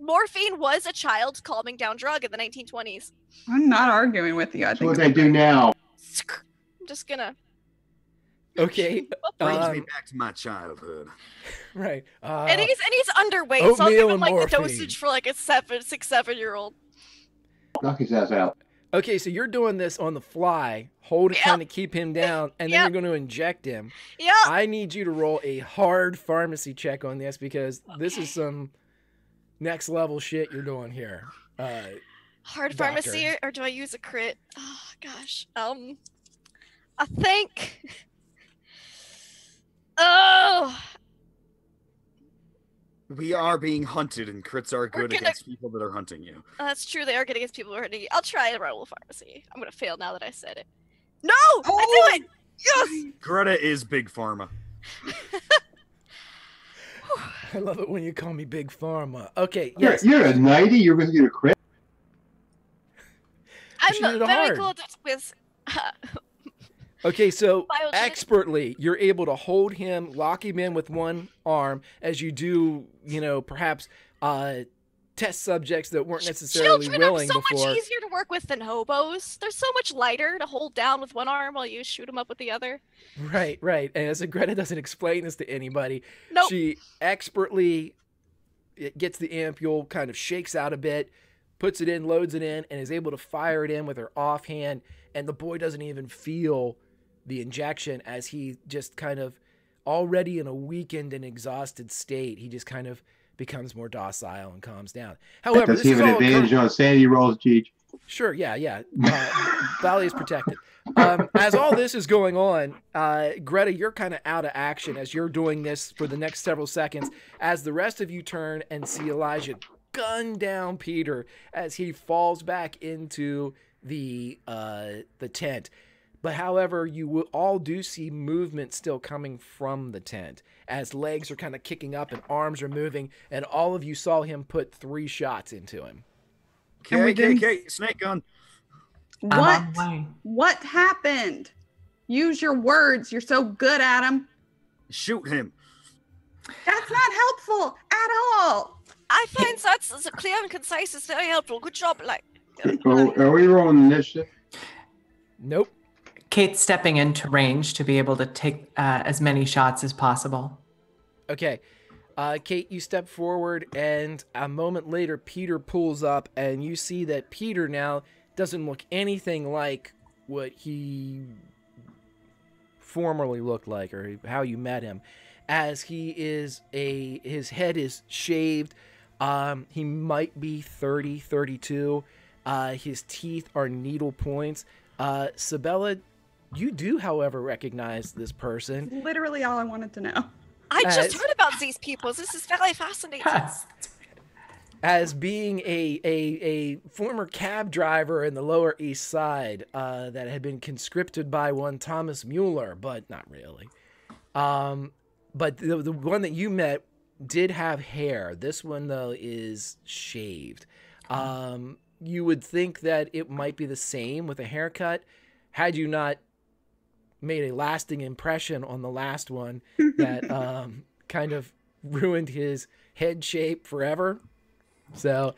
morphine was a child calming down drug in the 1920s. I'm not arguing with you. I That's what think they do now. I'm just gonna. Okay. Brings me back to my childhood. Right. And he's underweight, so I'll give oatmeal him and like the morphine. dosage for like a 6-7-year-old. Knock his ass out. Okay, so you're doing this on the fly, trying to keep him down, and then Yep. you're going to inject him. Yeah. I need you to roll a hard pharmacy check on this because this is some next level shit you're doing here. Hard Doctor. pharmacy, or do I use a crit? Oh gosh. I think. Oh. We are being hunted, and crits are We're good gonna- against people that are hunting you. That's true. They are getting against people who are hurting. I'll try to roll pharmacy. I'm gonna fail now that I said it. No, Oh! I do it. Yes. Greta is big pharma. I love it when you call me Big Pharma. Okay, You're, yes. you're a 90. You're going to get a crit. I'm should hit it very hard. good with. Okay, so Biogen. expertly, you're able to hold him, lock him in with one arm, as you do, perhaps test subjects that weren't necessarily Children are willing so before. much easier to work with than hobos. They're so much lighter to hold down with one arm while you shoot them up with the other. Right. And as Greta doesn't explain this to anybody, Nope. she expertly gets the ampule, kind of shakes out a bit, puts it in, loads it in, and is able to fire it in with her offhand. And the boy doesn't even feel the injection as he just kind of, already in a weakened and exhausted state, he just kind of becomes more docile and calms down. However, Does this he is have an all advantage on sanity rolls, Cheech? Sure, yeah. Valley is protected. As all this is going on, Greta, you're kind of out of action as you're doing this for the next several seconds, as the rest of you turn and see Elijah gun down Peter as he falls back into the tent. But however, you will all do see movement still coming from the tent as legs are kind of kicking up and arms are moving, and all of you saw him put 3 shots into him. And we didn't- KKK, snake gun. I'm What? on my way. What happened? Use your words. You're so good at them. Shoot him. That's not helpful at all. I find that's as clear and concise is very helpful. Good job, like. Are we rolling initiative? Nope. Kate's stepping into range to be able to take as many shots as possible. Okay. Kate, you step forward, and a moment later, Peter pulls up, and you see that Peter now doesn't look anything like what he formerly looked like, or how you met him, as he is his head is shaved. He might be 30, 32. His teeth are needle points. Sabella, you do, however, recognize this person. Literally all I wanted to know. I just As- heard about these people. This is very fascinating. Yes. as being a former cab driver in the Lower East Side that had been conscripted by one Thomas Mueller, but not really. But the one that you met did have hair. This one, though, is shaved. You would think that it might be the same with a haircut had you not made a lasting impression on the last one that kind of ruined his head shape forever. So,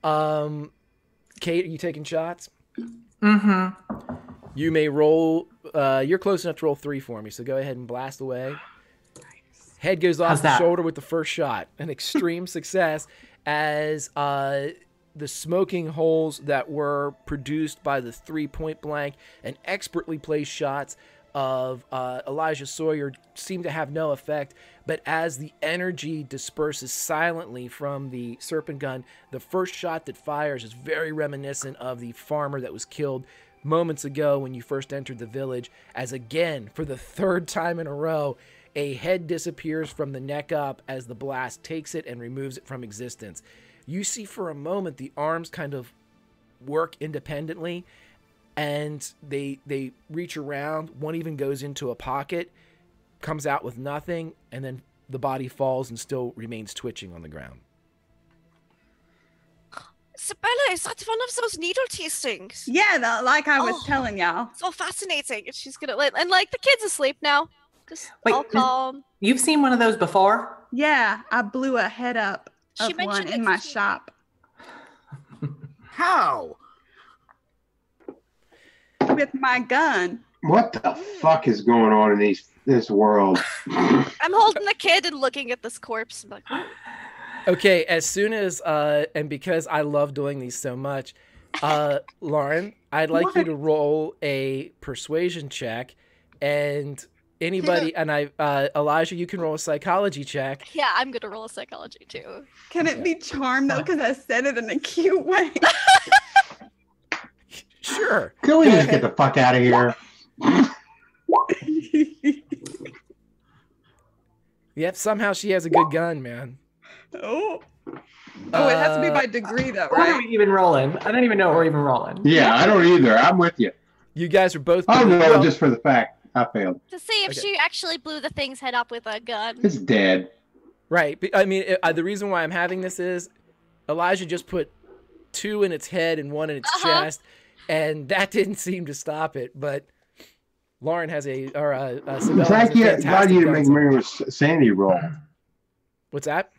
Kate, are you taking shots? Mm-hmm. You may roll. You're close enough to roll 3 for me, so go ahead and blast away. Nice. Head goes off the shoulder with the first shot. An extreme success as the smoking holes that were produced by the 3 point blank and expertly placed shots of Elijah Sawyer seem to have no effect, but as the energy disperses silently from the serpent gun, the first shot that fires is very reminiscent of the farmer that was killed moments ago when you first entered the village, as again, for the 3rd time in a row, a head disappears from the neck up as the blast takes it and removes it from existence. You see for a moment the arms kind of work independently, and they reach around. One even goes into a pocket, comes out with nothing, and then the body falls and still remains twitching on the ground. Isabella, is that one of those needle tastings? Yeah, like I was telling y'all. So fascinating. She's gonna and like the kid's asleep now. Just all calm. You've seen one of those before? Yeah, I blew a head up of one in my shop. How? With my gun. What the fuck is going on in this world? I'm holding the kid and looking at this corpse. I'm like, okay, as soon as and because I love doing these so much, Lauren, I'd like you to roll a persuasion check, and anybody and Elijah, you can roll a psychology check. Yeah, I'm gonna roll a psychology too. Can it be charm though? Because I said it in a cute way. Sure. Can we just get the fuck out of here? Yep, somehow she has a good gun, man. Oh, it has to be by degree though, What right? are we even rolling? I don't even know what we're even rolling. Yeah, I don't either. I'm with you. You guys are both. I'm rolling just for the fact I failed. To see if she actually blew the thing's head up with a gun. It's dead. Right. I mean, the reason why I'm having this is Elijah just put 2 in its head and 1 in its chest, and that didn't seem to stop it. But Lauren has Thank you. God, you didn't make me a sanity roll. What's that?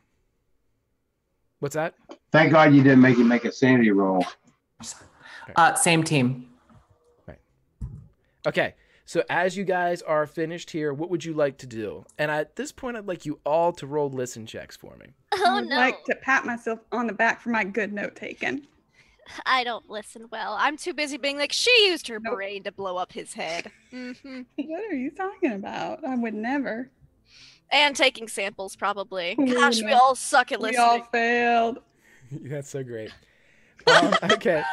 What's that? Thank God you didn't make a sanity roll. Same team. Right. Okay. So as you guys are finished here, what would you like to do? And at this point, I'd like you all to roll listen checks for me. Oh, I would like to pat myself on the back for my good note taking. I don't listen well. I'm too busy being like, she used her brain to blow up his head. Mm-hmm. What are you talking about? I would never. And taking samples, probably. Gosh, we all suck at listening. We all failed. That's so great. Okay.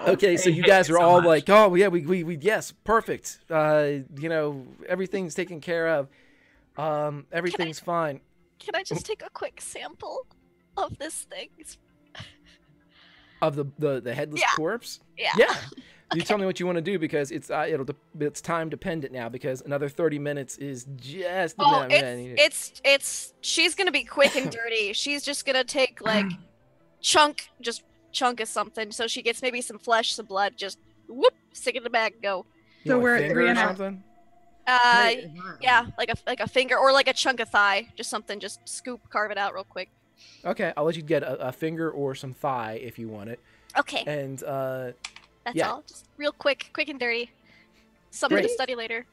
Okay, so you guys are all like, oh yeah, we yes, perfect. Everything's taken care of. Everything's fine. Can I just take a quick sample of this thing? Of the headless corpse? Yeah. Yeah. You tell me what you want to do, because it's time dependent now, because another 30 minutes is just. She's gonna be quick and dirty. She's just gonna take like chunk of something, so she gets maybe some flesh, some blood, just whoop, stick it in the bag, go. So we're at 3 and something. Yeah, like a finger or like a chunk of thigh, just something, just scoop, carve it out real quick. Okay, I'll let you get a finger or some thigh if you want it. Okay. And that's all. Just real quick and dirty. Something to study later.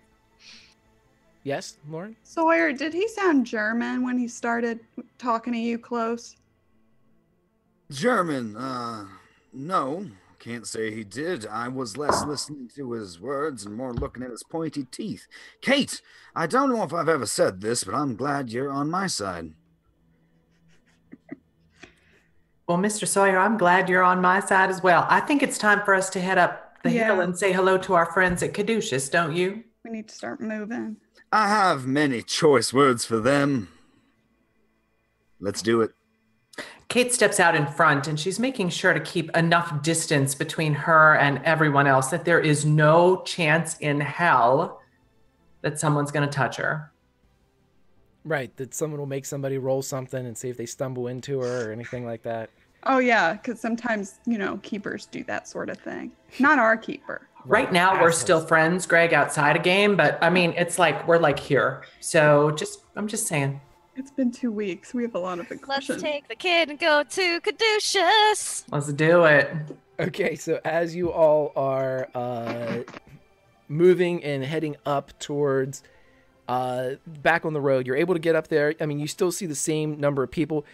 Yes, Lauren? Sawyer, did he sound German when he started talking to you close? German? No. Can't say he did. I was less listening to his words and more looking at his pointy teeth. Kate, I don't know if I've ever said this, but I'm glad you're on my side. Well, Mr. Sawyer, I'm glad you're on my side as well. I think it's time for us to head up the hill and say hello to our friends at Caduceus, don't you? We need to start moving. I have many choice words for them. Let's do it. Kate steps out in front and she's making sure to keep enough distance between her and everyone else that there is no chance in hell that someone's going to touch her. Right, that someone will make somebody roll something and see if they stumble into her or anything like that. Oh, yeah, because sometimes, keepers do that sort of thing. Not our keeper. Right now, we're still friends, Greg, outside a game, but I mean, it's like we're like here. So I'm just saying. It's been 2 weeks. We have a lot of aggression. Let's take the kid and go to Caduceus. Let's do it. Okay, so as you all are moving and heading up towards back on the road, you're able to get up there. I mean, you still see the same number of people.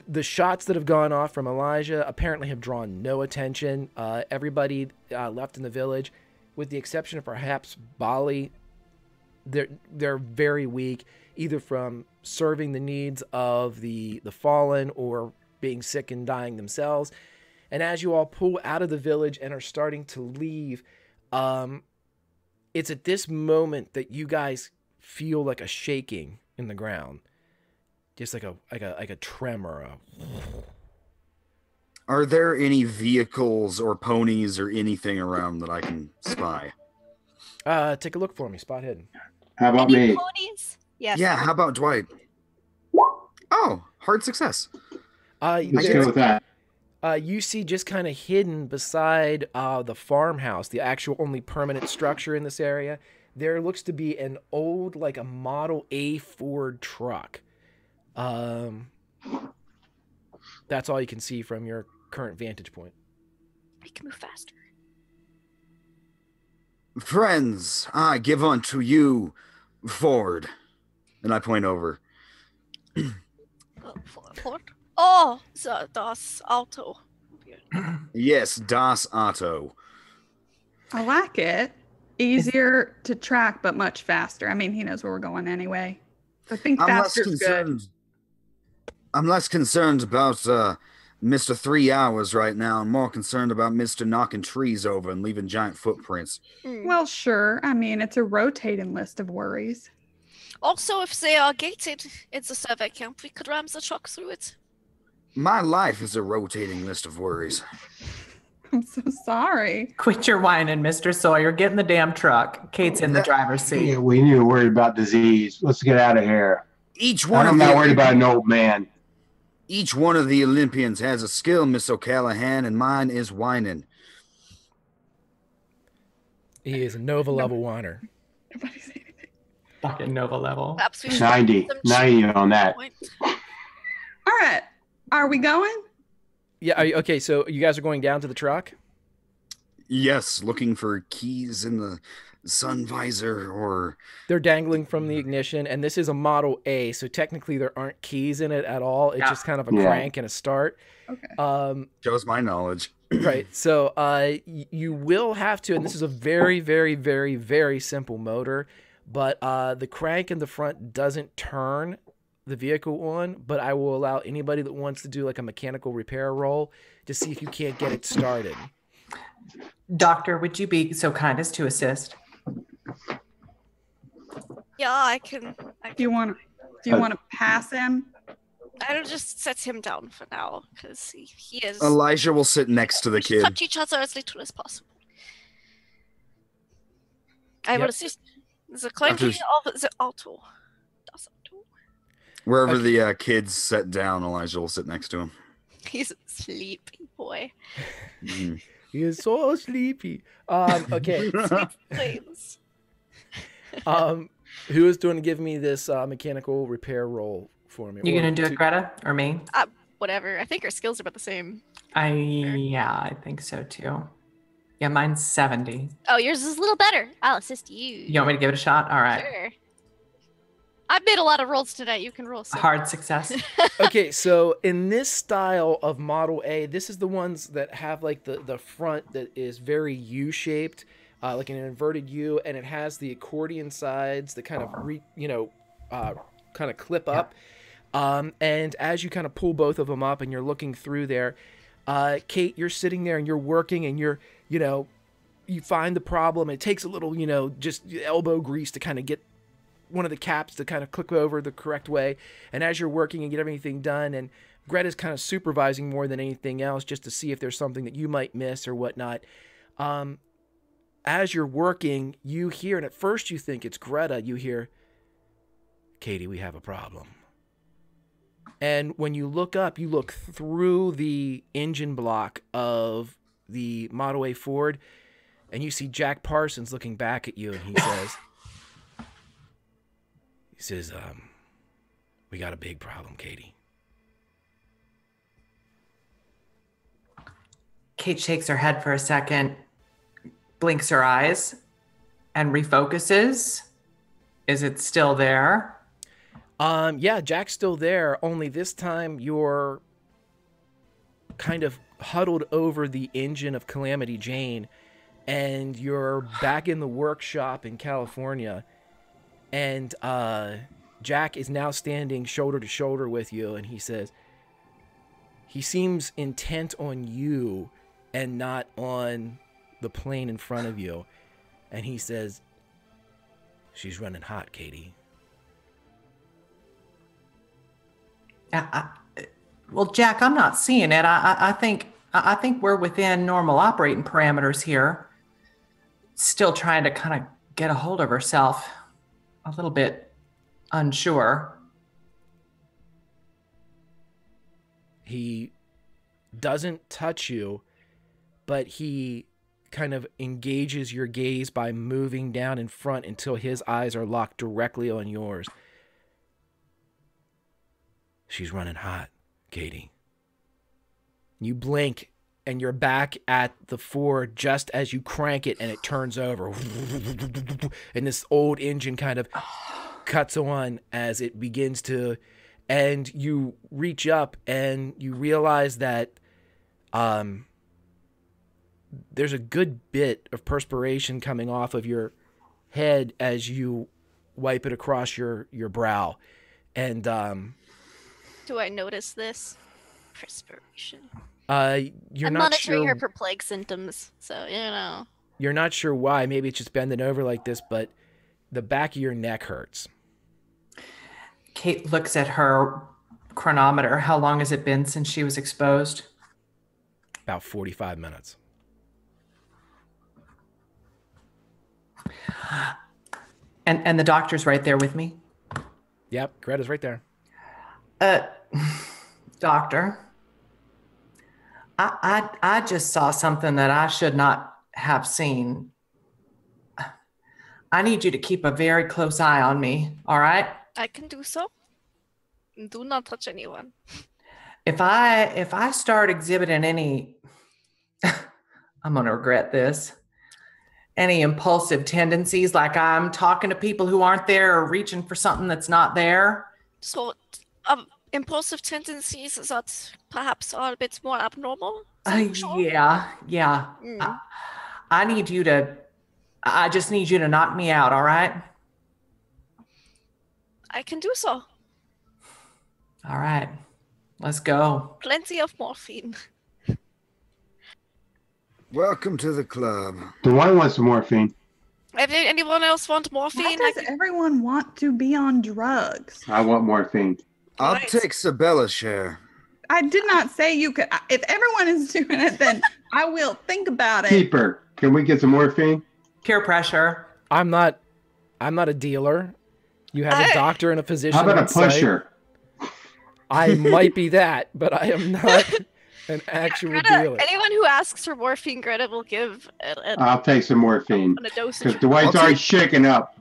The shots that have gone off from Elijah apparently have drawn no attention. Everybody left in the village, with the exception of perhaps Bali, they're very weak, either from serving the needs of the fallen or being sick and dying themselves. And as you all pull out of the village and are starting to leave, it's at this moment that you guys feel like a shaking in the ground. Just like a tremor. Are there any vehicles or ponies or anything around that I can spy? Take a look for me. Spot hidden. How about Any me? ponies? Yes. Yeah, how about Dwight? Oh, hard success. Let's go with that. You see just kind of hidden beside the farmhouse, the actual only permanent structure in this area, there looks to be an old, like a Model A Ford truck. That's all you can see from your current vantage point. We can move faster. Friends, I give unto you Ford. And I point over. Ford? Oh, das Auto. Yes, Das Auto. I like it. Easier to track, but much faster. I mean, he knows where we're going anyway. I think faster's good. I'm less concerned about Mr. 3 Hours right now. I'm more concerned about Mr. knocking trees over and leaving giant footprints. Well, sure. I mean, it's a rotating list of worries. Also, if they are gated, it's a survey camp. We could ram the truck through it. My life is a rotating list of worries. I'm so sorry. Quit your whining, Mr. Sawyer. Get in the damn truck. Kate's in the driver's seat. Yeah, we knew we were worried about disease. Let's get out of here. I'm not worried about an old man. Each one of the Olympians has a skill, Miss O'Callahan, and mine is whining. He is a Nova level whiner. Nobody say anything. Fucking Nova level. Perhaps we should 90 on that. All right. Are we going? Yeah, okay, so you guys are going down to the truck? Yes, looking for keys in the sun visor or... They're dangling from the ignition, and this is a Model A, so technically there aren't keys in it at all. It's just kind of a crank and a start. Okay. Shows my knowledge. Right, so you will have to, and this is a very, very, very, very simple motor, but the crank in the front doesn't turn the vehicle on, but I will allow anybody that wants to do like a mechanical repair roll to see if you can't get it started. Doctor, would you be so kind as to assist? Yeah, I can. Do you want to pass him? I'll just set him down for now, because he is... Elijah will sit next to the kid. Touch each other as little as possible. I will assist. The clanking of the auto. Das Auto. Wherever the kids sit down, Elijah will sit next to him. He's a sleepy boy. Mm. He is so sleepy. Okay. Please. Who is going to give me this mechanical repair roll for me? You gonna do it, Greta, or me? Whatever. I think our skills are about the same. I think so too. Yeah, mine's 70. Oh, yours is a little better. I'll assist you. You want me to give it a shot? All right. Sure. I've made a lot of rolls tonight. You can roll some. Hard success. Okay, so in this style of Model A, this is the ones that have like the front that is very U-shaped, like an inverted U, and it has the accordion sides that kind of kind of clip up. And as you kind of pull both of them up and you're looking through there, Kate, you're sitting there and you're working and you're, you find the problem. It takes a little, just elbow grease to kind of get one of the caps to kind of click over the correct way. And as you're working and get everything done, and Greta's kind of supervising more than anything else just to see if there's something that you might miss or whatnot. As you're working, you hear, and at first you think it's Greta, you hear, Katie, we have a problem. And when you look up, you look through the engine block of the Model A Ford, and you see Jack Parsons looking back at you, and he says, we got a big problem, Katie. Kate shakes her head for a second, blinks her eyes, and refocuses. Is it still there? Yeah, Jack's still there, only this time you're kind of huddled over the engine of Calamity Jane, and you're back in the workshop in California, and Jack is now standing shoulder to shoulder with you, and he says, he seems intent on you and not on the plane in front of you, and he says, she's running hot, Katie. Well, Jack, I'm not seeing it. I think we're within normal operating parameters here. Still trying to kind of get a hold of herself. A little bit unsure. He doesn't touch you, but he kind of engages your gaze by moving down in front until his eyes are locked directly on yours. She's running hot, Katie. You blink, and you're back at the Ford just as you crank it, and it turns over. And this old engine kind of cuts on as it begins to... And you reach up, and you realize that there's a good bit of perspiration coming off of your head as you wipe it across your brow. And... Do I notice this? Perspiration. You're I'm not monitoring sure. her for plague symptoms, so you know. You're not sure why. Maybe it's just bending over like this, but the back of your neck hurts. Kate looks at her chronometer. How long has it been since she was exposed? About 45 minutes. And the doctor's right there with me? Yep, Greta's right there. Doctor, I just saw something that I should not have seen. I need you to keep a very close eye on me, all right? I can do so. Do not touch anyone. If I start exhibiting any, I'm gonna regret this, any impulsive tendencies, like I'm talking to people who aren't there or reaching for something that's not there. So, impulsive tendencies, is that perhaps are a bit more abnormal? Sure. Yeah. I just need you to knock me out, all right? I can do so. All right, let's go. Plenty of morphine. Welcome to the club. Dwight wants some morphine. Anyone else want Why morphine? does everyone want to be on drugs? I want morphine. I'll Right. take Sabella's share. I did not say you could. If everyone is doing it, then I will think about it. Keeper, can we get some morphine? Peer pressure. I'm not a dealer. You have a doctor and a physician. How about a on site. pusher? I might be that, but I am not an actual Greta, dealer. anyone who asks for morphine, Greta will give I'll take some morphine. a dosage. Because Dwight's already shaking up.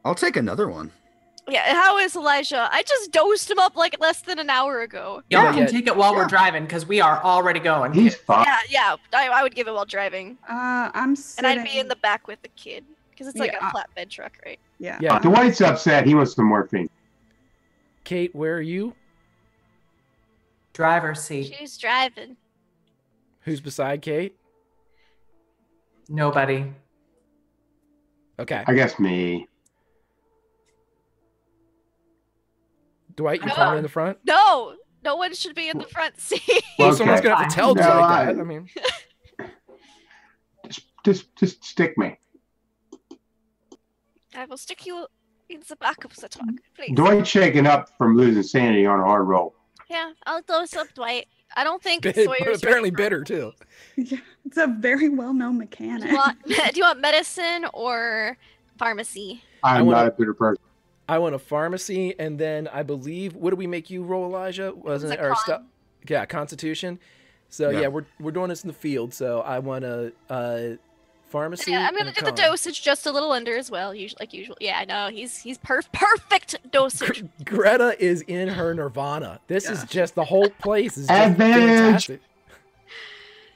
I'll take another one. Yeah, how is Elijah? I just dosed him up like less than an hour ago. Y'all Yeah. can take it while we're Yeah. driving because we are already going. He's fine. Yeah, I would give it while driving. I'm And sitting. I'd be in the back with the kid. Because it's like Yeah. a flatbed truck, right? Yeah. Yeah. Dwight's upset. He wants some morphine. Kate, where are you? Driver's seat. She's driving. Who's beside Kate? Nobody. Okay. I guess me. Dwight, you No. coming in the front? No! No one should be in the front seat. Well, Okay. someone's gonna have to tell No, Dwight I- that. I mean, Just stick me. I will stick you in the back of the truck, please. Dwight's shaking up from losing sanity on a hard roll. Yeah, I'll dose up Dwight. I don't think But Sawyer's apparently ready for- bitter too. Yeah, it's a very well-known mechanic. Do you want medicine or pharmacy? I'm wanna- not a bitter person. I want a pharmacy, and then I believe, what did we make you roll, Elijah? Wasn't it It's a or con. stuff? Yeah, Constitution. So Yeah. yeah, we're doing this in the field. So I want a pharmacy. Yeah, I'm and gonna a do the con. dosage just a little under as well, usually like usual. Yeah, I know he's perfect dosage. Greta is in her nirvana. This is just the whole place is just Advantage. fantastic.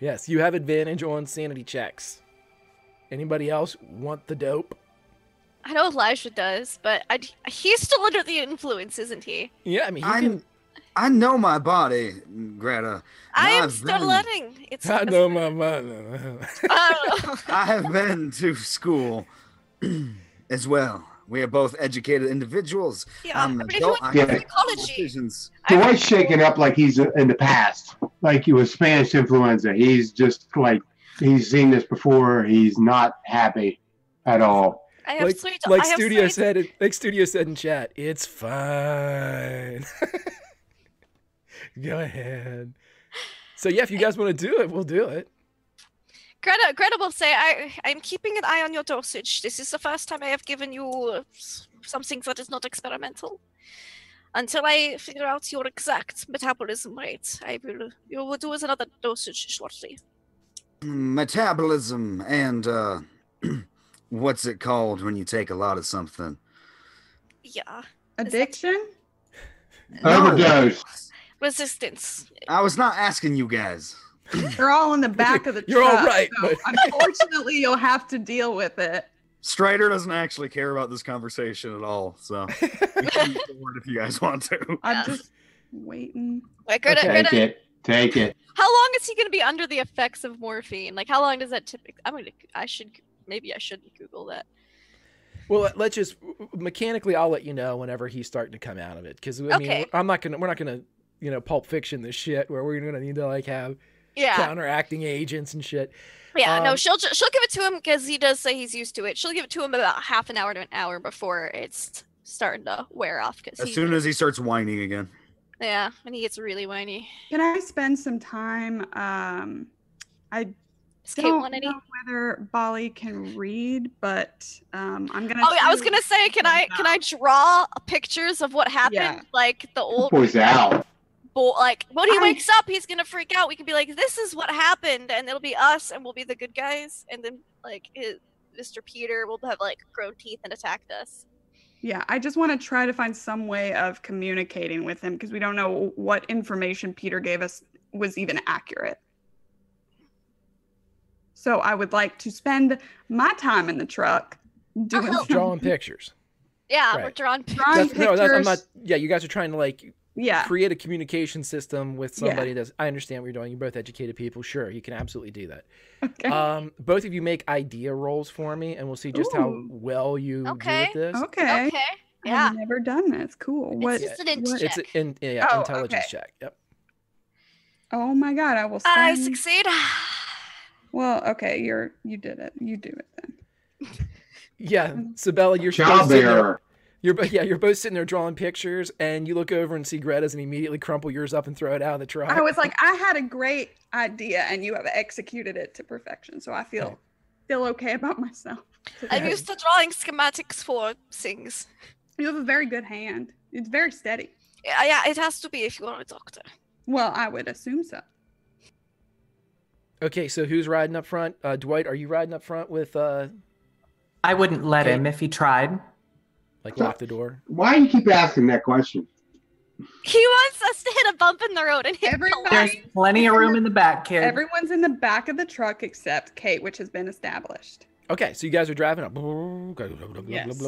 Yes, you have advantage on sanity checks. Anybody else want the dope? I know Elijah does, but he's still under the influence, isn't he? Yeah, I mean, he can. I know my body, Greta. I am I've still been- learning. It's I know my mother. I don't know. I have been to school as well. We are both educated individuals. Yeah, I'm I an believe you adult. went I to can make psychology. decisions. Dwight's shaking up like he's in the past, like he was Spanish influenza. He's just like he's seen this before. He's not happy at all. I have like sweet. like I have Studio sweet- said, like Studio said in chat, it's fine. Go ahead. So yeah, if you guys want to do it, we'll do it. Greta will say, I'm keeping an eye on your dosage. This is the first time I have given you something that is not experimental. Until I figure out your exact metabolism rate, you will do another dosage shortly. Metabolism and what's it called when you take a lot of something? Yeah. Addiction? Overdose. Resistance. I was not asking you guys. They're all in the back of the You're truck. all right, so but- unfortunately, you'll have to deal with it. Strider doesn't actually care about this conversation at all, so we can use the word if you guys want to. I'm Yeah. just waiting. Wait, Greta, Okay. Take Greta, it. Take it. how long is he going to be under the effects of morphine? Like, how long does that typically? Maybe I shouldn't Google that. Well, let's just mechanically, I'll let you know whenever he's starting to come out of it, because I mean, Okay. we're not gonna, Pulp Fiction this shit where we're gonna need to like have Yeah. counteracting agents and shit. Yeah, no, Um, she'll give it to him because he does say he's used to it. She'll give it to him about half an hour to an hour before it's starting to wear off. As soon as he starts whining again. yeah, when he gets really whiny. Can I spend some time? I Is Kate don't want any? know whether Bali can read, but I'm gonna. Oh, yeah, I was do- gonna say, can I draw pictures of what happened? Yeah. Like the old Boy's out. like when he I- wakes up, he's gonna freak out. We can be like, "This is what happened," and it'll be us, and we'll be the good guys. And then like Mr. Peter will have like grown teeth and attacked us. Yeah, I just want to try to find some way of communicating with him because we don't know what information Peter gave us was even accurate. So I would like to spend my time in the truck doing Oh, Drawing pictures. Yeah, we're Right. drawing. Drawing No, I'm not. pictures. Yeah, you guys are trying to like Yeah, create a communication system with Yeah. somebody that's. I understand what you're doing. You're both educated people. Sure, you can absolutely do that. okay. Both of you make idea rolls for me, and we'll see just how Ooh. well you Okay. do with this. Okay. Okay. Yeah. I've never done this. Cool. What? It's just an int what- check. It's an Oh, intelligence okay. check. Yep. Oh my God! I will. I Spend... succeed. Well, okay. You did it. You do it then. Yeah, Sabella, you're both sitting there. Childbearer. You're both sitting there drawing pictures, and you look over and see Greta's, and immediately crumple yours up and throw it out of the truck. I was like, I had a great idea, and you have executed it to perfection. So I feel okay about myself. I'm today. used to drawing schematics for things. You have a very good hand. It's very steady. Yeah, it has to be if you are a doctor. Well, I would assume so. Okay, so who's riding up front? Dwight, are you riding up front with I wouldn't let Okay. him if he tried. like lock the door? Why do you keep asking that question? He wants us to hit a bump in the road and hit Everybody- There's plenty of room in the back, kid. Everyone's in the back of the truck except Kate, which has been established. Okay, so you guys are driving up. Yes.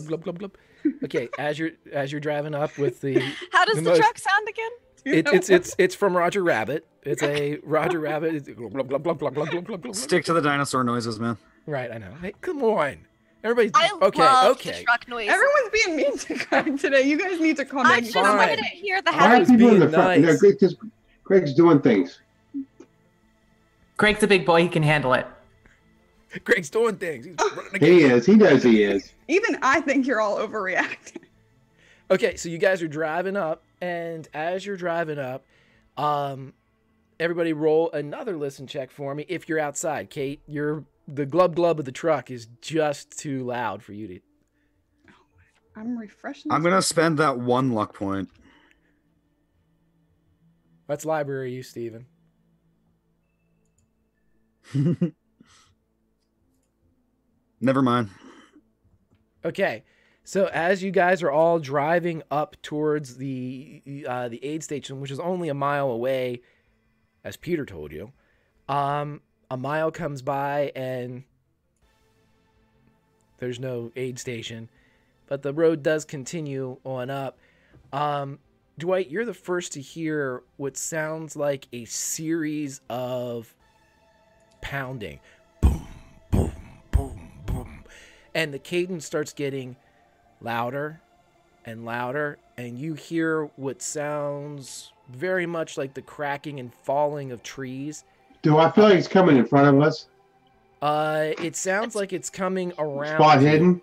Okay, as you're driving up with the How does the the most- truck sound again? it's from Roger Rabbit. It's a Roger Rabbit. Stick to the dinosaur noises, man. Right, I know. Hey, come on. Everybody's I okay. love the Okay. truck noise. Everyone's being mean to Craig today. You guys need to calm I down. just Fine. wanted to hear the Why I are was happy. people in being the front? nice. No, Greg's doing things. Greg's a big boy. He can handle it. Greg's doing things. He's running the He game. is. He knows he is. Even I think you're all overreacting. Okay, so you guys are driving up, and as you're driving up, everybody roll another listen check for me. If you're outside, Kate, the glub glub of the truck is just too loud for you to. I'm refreshing. I'm gonna spend that 1 luck point. What's library you, Steven? Never mind. Okay, so as you guys are all driving up towards the aid station, which is only a mile away, as Peter told you, a mile comes by and there's no aid station, but the road does continue on up. Dwight, you're the first to hear what sounds like a series of pounding. Boom, boom, boom, boom. And the cadence starts getting louder and louder, and you hear what sounds very much like the cracking and falling of trees. Do I feel like it's coming in front of us? It sounds like it's coming around. Spot hidden?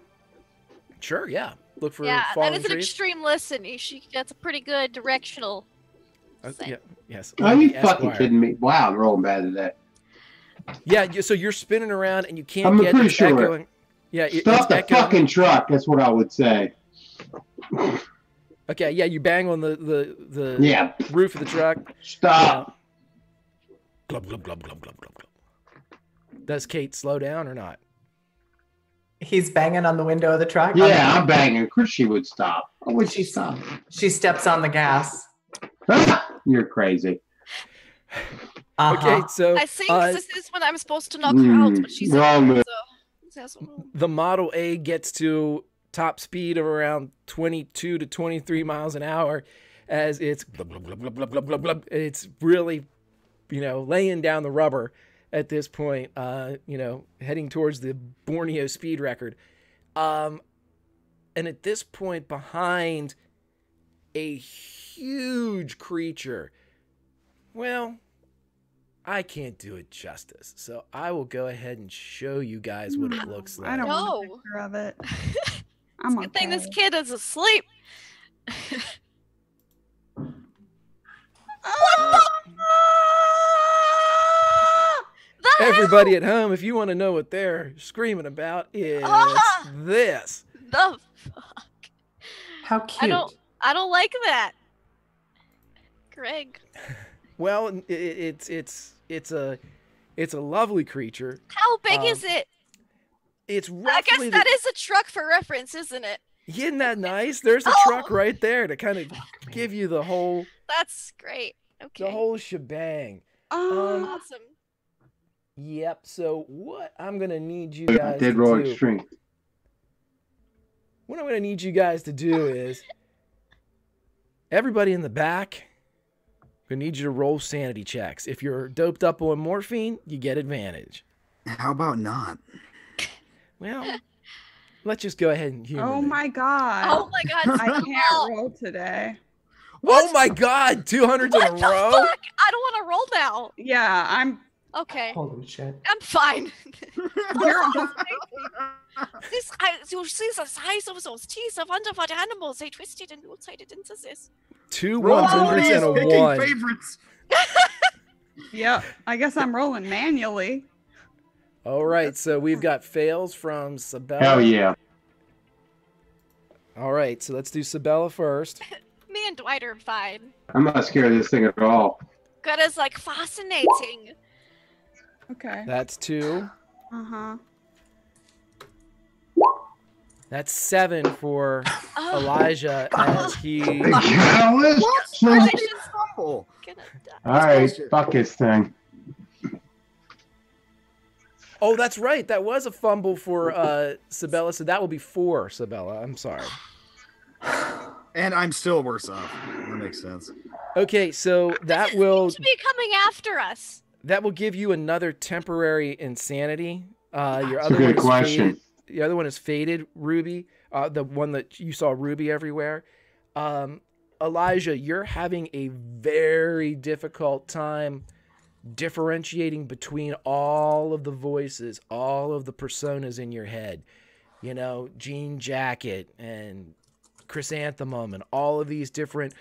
Sure, yeah. Look for Yeah, falling that is an trees. extreme listen. That's a pretty good directional. Yeah, yes. Are you Esquire. fucking kidding me? Wow, I'm rolling bad today. Yeah, so you're spinning around and you can't I'm get pretty it's sure. echoing. Yeah, Stop it's the echoing. fucking truck. That's what I would say. Okay, yeah, you bang on the Yeah. roof of the truck. Stop. Glub, glub, glub, glub, glub, glub, glub. Does Kate slow down or not? He's banging on the window of the truck. Yeah, I'm banging. Of course she would stop. Why would she stop? She steps on the gas. You're crazy. Okay, so I think this is when I'm supposed to knock her out, but she's wrong move. the Model A gets to top speed of around 22 to 23 miles an hour as it's blub, blub, blub, blub, blub, blub, blub, blub. It's really, laying down the rubber at this point, heading towards the Borneo speed record. And at this point, behind a huge creature, well, I can't do it justice, so I will go ahead and show you guys what it looks like. I don't No. want a picture of it. I'm Good thing this okay. kid is asleep. Everybody at home, if you want to know what they're screaming about, it's this. The fuck? How cute. I don't like that. Greg. Well, it's a lovely creature. How big is it? It's I guess roughly. that is a truck for reference, isn't it? Isn't that nice? There's a Oh! truck right there to kind of give you the whole That's great. Okay. shebang. Awesome. Yep. So what I'm gonna need you guys Dead to roll do. extreme. What I'm gonna need you guys to do is everybody in the back. I'm gonna need you to roll sanity checks. If you're doped up on morphine, you get advantage. How about not? Well, let's just go ahead and humor Oh me. my god. Oh my god. I Stop. can't roll today. Oh my God! 200s What in the a row. fuck? I don't want to roll now. Yeah, I'm. Okay. Holy shit. I'm fine. You're You see the size of those teeth. I wonder what animals they twisted and mutated into this. Two Roll 100s and a picking 1. favorites. Yep. I guess I'm rolling manually. All right, so we've got fails from Sabella. Hell yeah. All right, so let's do Sabella first. Me and Dwight are fine. I'm not scared of this thing at all. Good is like fascinating. Okay. That's 2. Uh-huh. That's 7 for Oh, Elijah as he. Catalyst? I should Fumble. gonna die. All right, fuck this thing. Oh, that's right. That was a fumble for Sabella, so that will be 4, Sabella. I'm sorry. And I'm still worse off. That makes sense. Okay, so that It will seems to be coming after us. give you another temporary insanity. Your That's other a good one is question. faded. The other one is faded, Ruby. The one that you saw Ruby everywhere. Elijah, you're having a very difficult time differentiating between all of the voices, all of the personas in your head. You know, Jean Jacket and Chrysanthemum and all of these different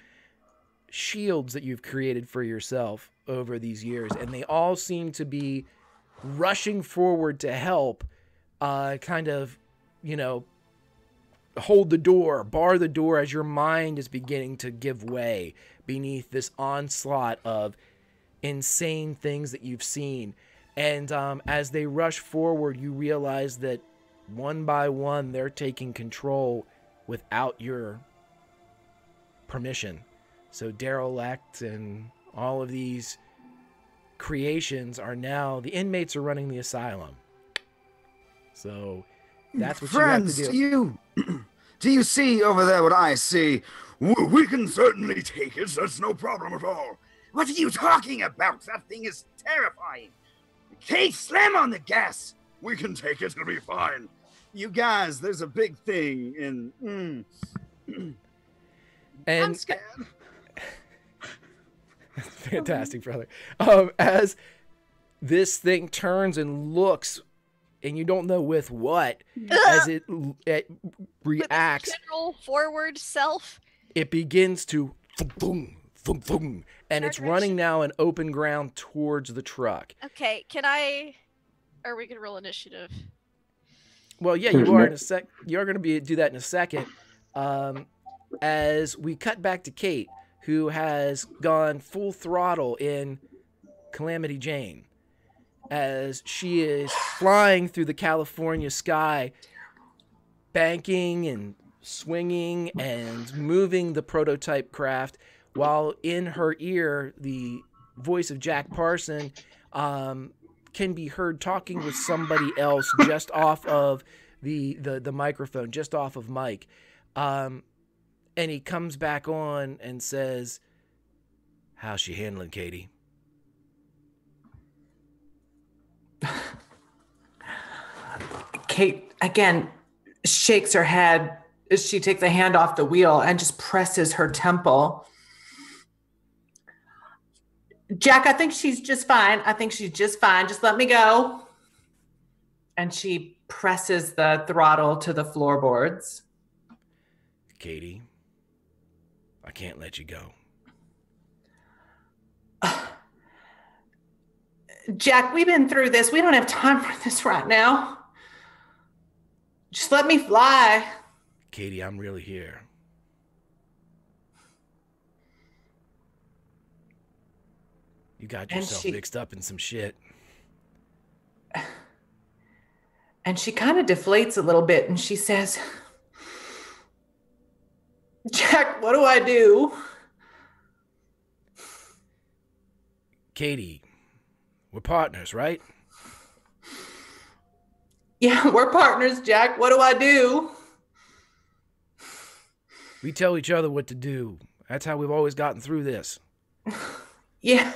shields that you've created for yourself over these years. And they all seem to be rushing forward to help kind of, you know, hold the door, bar the door as your mind is beginning to give way beneath this onslaught of insane things that you've seen. And as they rush forward, you realize that one by one, they're taking control without your permission. So Derelict and all of these creations are now, the inmates are running the asylum. So that's what Friends, you have to do. Do you see over there what I see? We can certainly take it. That's no problem at all. What are you talking about? That thing is terrifying. Kate, slam on the gas. We can take it. It'll be fine. You guys, there's a big thing in... And I'm scared. fantastic, brother. As this thing turns and looks, and you don't know with what, as it reacts. With its general forward self. It begins to boom, boom, boom, and it's running now in open ground towards the truck. Okay, can I? Or we can roll initiative. Well, yeah, you are in a sec. You're going to do that in a second. As we cut back to Kate, who has gone full throttle in Calamity Jane, as she is flying through the California sky, banking and swinging and moving the prototype craft, while in her ear, the voice of Jack Parson can be heard talking with somebody else just off of the microphone, just off of mic. And he comes back on and says, "How's she handling, Katie?" Kate, again, shakes her head as she takes a hand off the wheel and just presses her temple. Jack, I think she's just fine. Just let me go. And she presses the throttle to the floorboards. Katie, I can't let you go. Jack, we've been through this. We don't have time for this right now. Just let me fly. Katie, I'm really here. You got yourself mixed up in some shit. And she kind of deflates a little bit and she says, "Jack, what do I do?" Katie, we're partners, right? Yeah, we're partners, Jack. What do I do? We tell each other what to do. That's how we've always gotten through this. Yeah.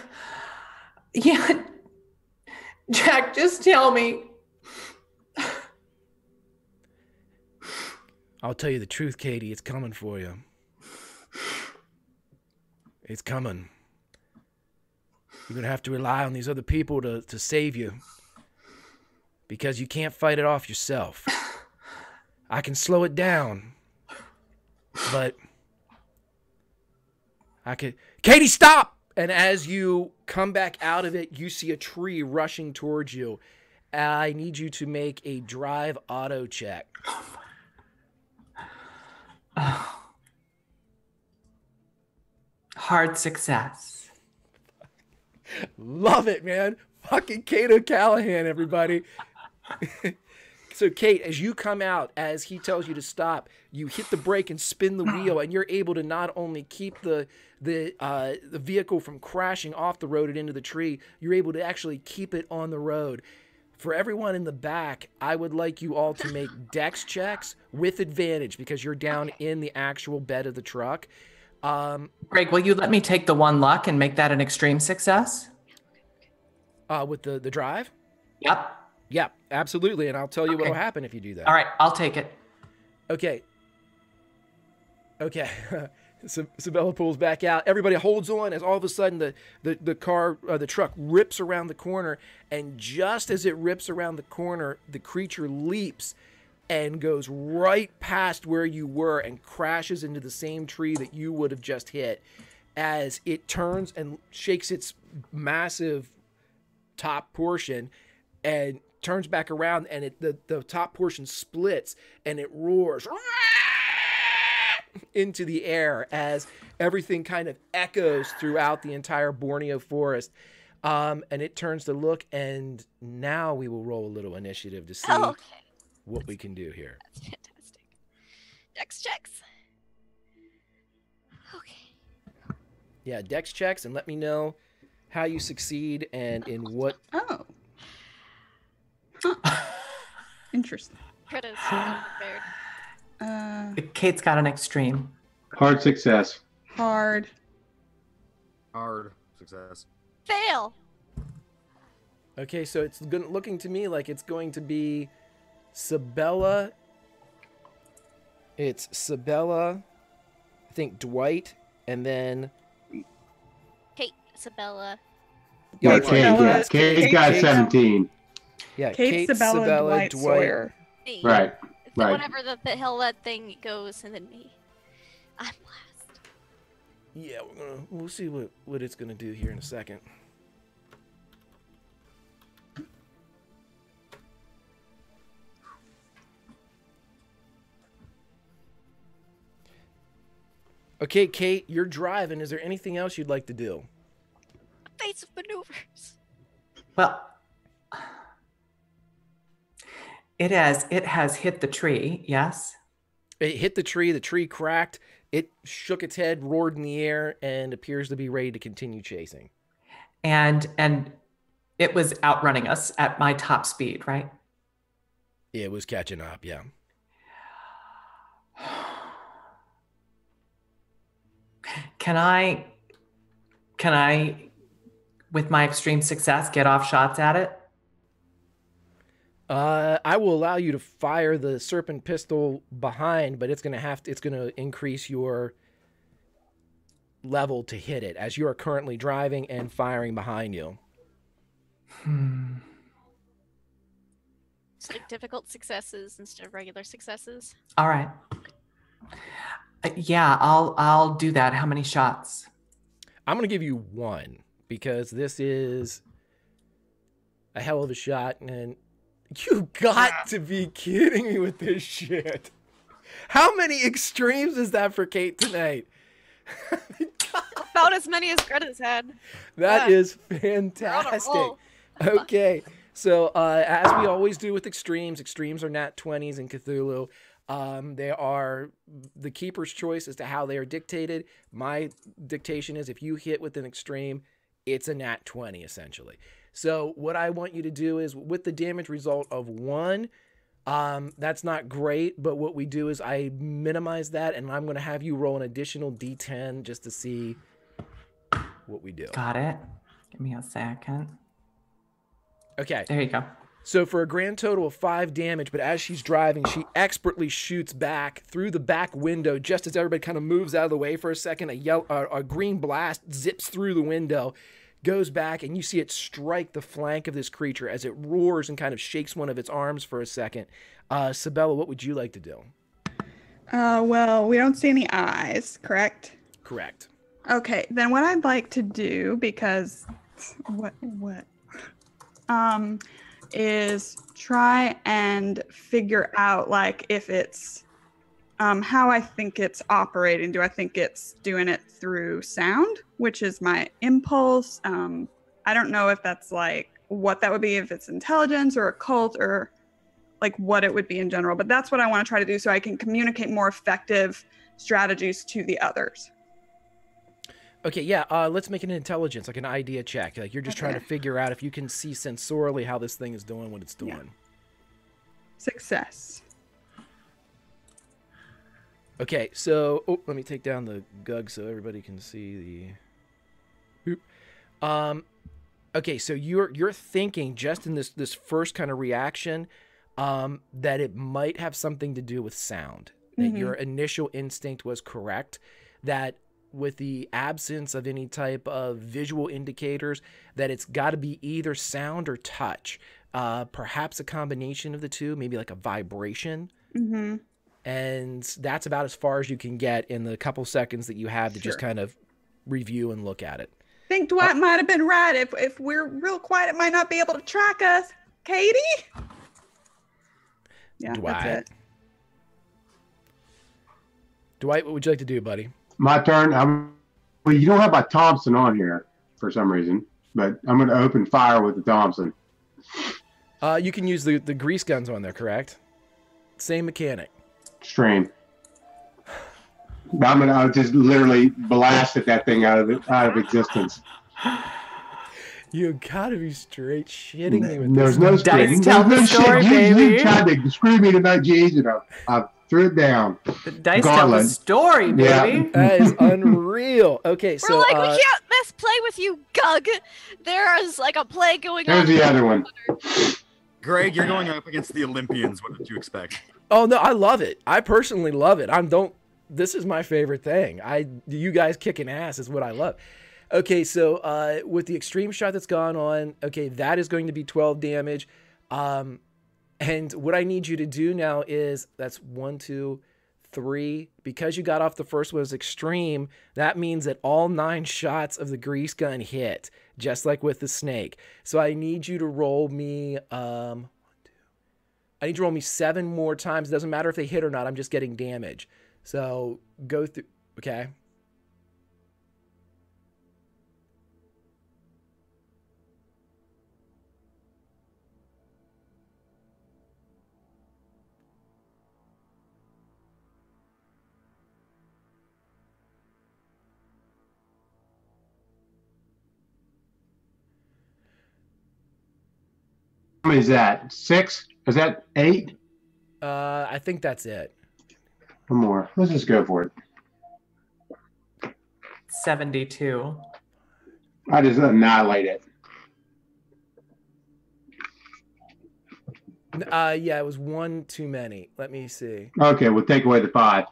Jack, just tell me. I'll tell you the truth, Katie. It's coming for you. It's coming. You're going to have to rely on these other people to save you. Because you can't fight it off yourself. I can slow it down. But I could... Katie, stop! And as you come back out of it, you see a tree rushing towards you. I need you to make a drive auto check. Hard success. Love it, man. Fucking Kate O'Callahan, everybody. So, Kate, as you come out, as he tells you to stop, you hit the brake and spin the wheel, and you're able to not only keep the vehicle from crashing off the road and into the tree, you're able to actually keep it on the road. For everyone in the back, I would like you all to make dex checks with advantage because you're down in the actual bed of the truck. Greg, will you let me take the one luck and make that an extreme success? With the drive? Yep. Yeah, absolutely. And I'll tell you what will happen if you do that. All right, I'll take it. Okay. Sabella pulls back out. Everybody holds on as all of a sudden the truck rips around the corner, and just as it rips around the corner, the creature leaps and goes right past where you were and crashes into the same tree that you would have just hit, as it turns and shakes its massive top portion and turns back around, and the top portion splits and it roars into the air as everything kind of echoes throughout the entire Borneo forest. And it turns to look, and now we will roll a little initiative to see what we can do here. That's fantastic. Dex checks. Okay. Yeah, dex checks, and let me know how you succeed and in what. Oh. Interesting. Critters. Unprepared. Kate's got an extreme. Hard success. Hard. Hard success. Fail. Okay, so it's looking to me like it's going to be Sabella. It's Sabella, I think Dwight, and then Kate, Isabella. Yeah, Sabella, Kate's got 17. Yeah, Kate, Sabella, Dwight Sawyer. Me. Right. Right. Whatever the hell that thing goes, and then me. I'm last. Yeah, we'll see what it's gonna do here in a second. Okay, Kate, you're driving. Is there anything else you'd like to do? Evasive maneuvers. Well, it has hit the tree, yes? It hit the tree cracked, it shook its head, roared in the air, and appears to be ready to continue chasing. And it was outrunning us at my top speed, right? It was catching up, yeah. Can I, with my extreme success, get off shots at it? I will allow you to fire the serpent pistol behind, but it's gonna increase your level to hit it, as you are currently driving and firing behind you. It's like difficult successes instead of regular successes. All right. Yeah, I'll do that. How many shots? I'm gonna give you one, because this is a hell of a shot, and you got to be kidding me with this shit. How many extremes is that for Kate tonight? About as many as Greta's had. That is We're on a fantastic. roll. Okay, so as we always do with extremes are nat 20s in Cthulhu. They are the keeper's choice as to how they are dictated. My dictation is if you hit with an extreme, it's a nat 20 essentially. So what I want you to do is, with the damage result of 1, that's not great, but what we do is I minimize that, and I'm going to have you roll an additional d10 just to see what we do. Got it. Give me a second. Okay. There you go. So for a grand total of 5 damage, but as she's driving, she expertly shoots back through the back window just as everybody kind of moves out of the way for a second. A green blast zips through the window, goes back, and you see it strike the flank of this creature as it roars and kind of shakes one of its arms for a second. Sabella, what would you like to do? Well, we don't see any eyes, correct? Correct. Okay, then what I'd like to do, because is try and figure out, like, if it's how I think it's operating. Do I think it's doing it through sound, which is my impulse? I don't know if that's like what that would be, if it's intelligence or occult, or like what it would be in general. But that's what I want to try to do so I can communicate more effective strategies to the others. Okay, yeah, let's make an intelligence, like an idea check. Like you're just trying to figure out if you can see sensorially how this thing is doing what it's doing. Yeah. Success. Okay, so let me take down the GUG so everybody can see the. Okay, so you're thinking just in this first kind of reaction that it might have something to do with sound. That your initial instinct was correct. that with the absence of any type of visual indicators, that it's got to be either sound or touch. Perhaps a combination of the two, maybe like a vibration. Mm-hmm. And that's about as far as you can get in the couple seconds that you have to just kind of review and look at it. I think Dwight might have been right. If we're real quiet, it might not be able to track us. Katie? Yeah, Dwight. that's it. Dwight, what would you like to do, buddy? My turn. Well, you don't have my Thompson on here for some reason, but I'm going to open fire with the Thompson. You can use the grease guns on there, correct? Same mechanic. Stream. I'll just literally blasted that thing out of existence. You gotta be straight shitting me with There's this. no Dice scream. tell There's the no story, shit. You baby. tried to screw me tonight, G's, and I threw it down. The dice tell the Gauntlet. story, baby. That is unreal. Okay, We're so like, we can't play with you, Gug. There is like a play going on. There's the other one. Greg, you're going up against the Olympians. What did you expect? oh no, I love it. I personally love it. This is my favorite thing. You guys kicking ass is what I love. Okay, so with the extreme shot that's gone on, okay, that is going to be 12 damage. And what I need you to do now is, that's 1, 2, 3. Because you got off the first one as extreme, that means that all 9 shots of the grease gun hit, just like with the snake. So I need you to roll me, I need you to roll me 7 more times. It doesn't matter if they hit or not. I'm just getting damage. So go through, okay. How many is that? 6? Is that 8? I think that's it. One more. Let's just go for it. 72. I just annihilate it. Yeah, it was 1 too many. Let me see. Okay, we'll take away the 5.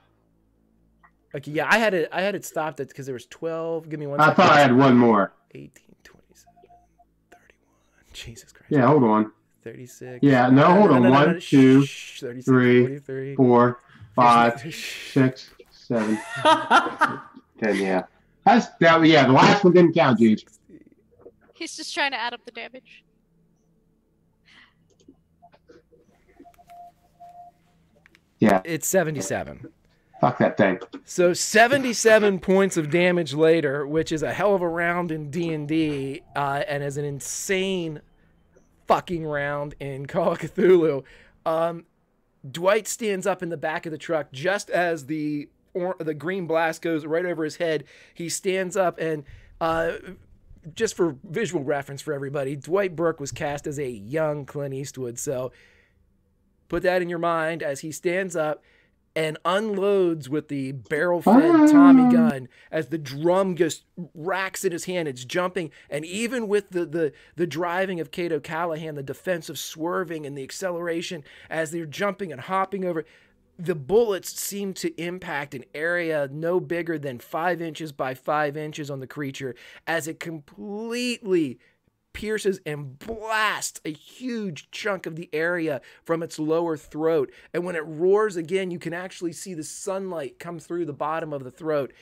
Okay, yeah, I had it stopped at because there was 12. Give me one I second. thought I had one more. 18, 27, 31. Jesus Christ. Yeah, hold on. 36. Yeah, no, hold on. 1, 2, 36, 3, 43. 4, 5, 6, 7, 10. Yeah, yeah. The last one didn't count, dude. He's just trying to add up the damage. Yeah, It's 77. fuck that thing. So 77 points of damage later, which is a hell of a round in D&D, and is an insane fucking round in Call of Cthulhu. Dwight stands up in the back of the truck just as the green blast goes right over his head. He stands up and, just for visual reference for everybody, Dwight Burke was cast as a young Clint Eastwood. So put that in your mind as he stands up and unloads with the barrel-fed Tommy gun as the drum just racks in his hand. It's jumping, and even with the driving of Cato Callahan, the defensive swerving and the acceleration as they're jumping and hopping over, the bullets seem to impact an area no bigger than 5 inches by 5 inches on the creature as it completely pierces and blasts a huge chunk of the area from its lower throat. And when it roars again, you can actually see the sunlight come through the bottom of the throat.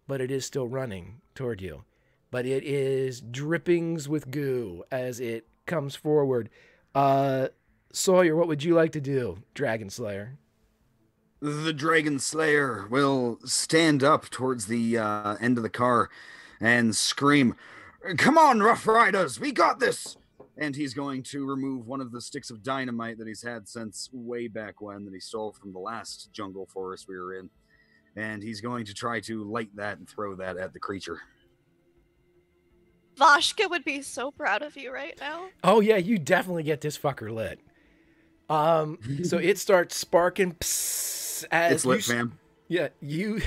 But it is still running toward you. But it is drippings with goo as it comes forward. Sawyer, what would you like to do, Dragon Slayer? The Dragon Slayer will stand up towards the end of the car and scream, "Come on, Rough Riders, we got this!" And he's going to remove one of the sticks of dynamite that he's had since way back when, that he stole from the last jungle forest we were in. And he's going to try to light that and throw that at the creature. Vashka would be so proud of you right now. Oh yeah, you definitely get this fucker lit. So it starts sparking. Psst, as It's lit, fam. Yeah, you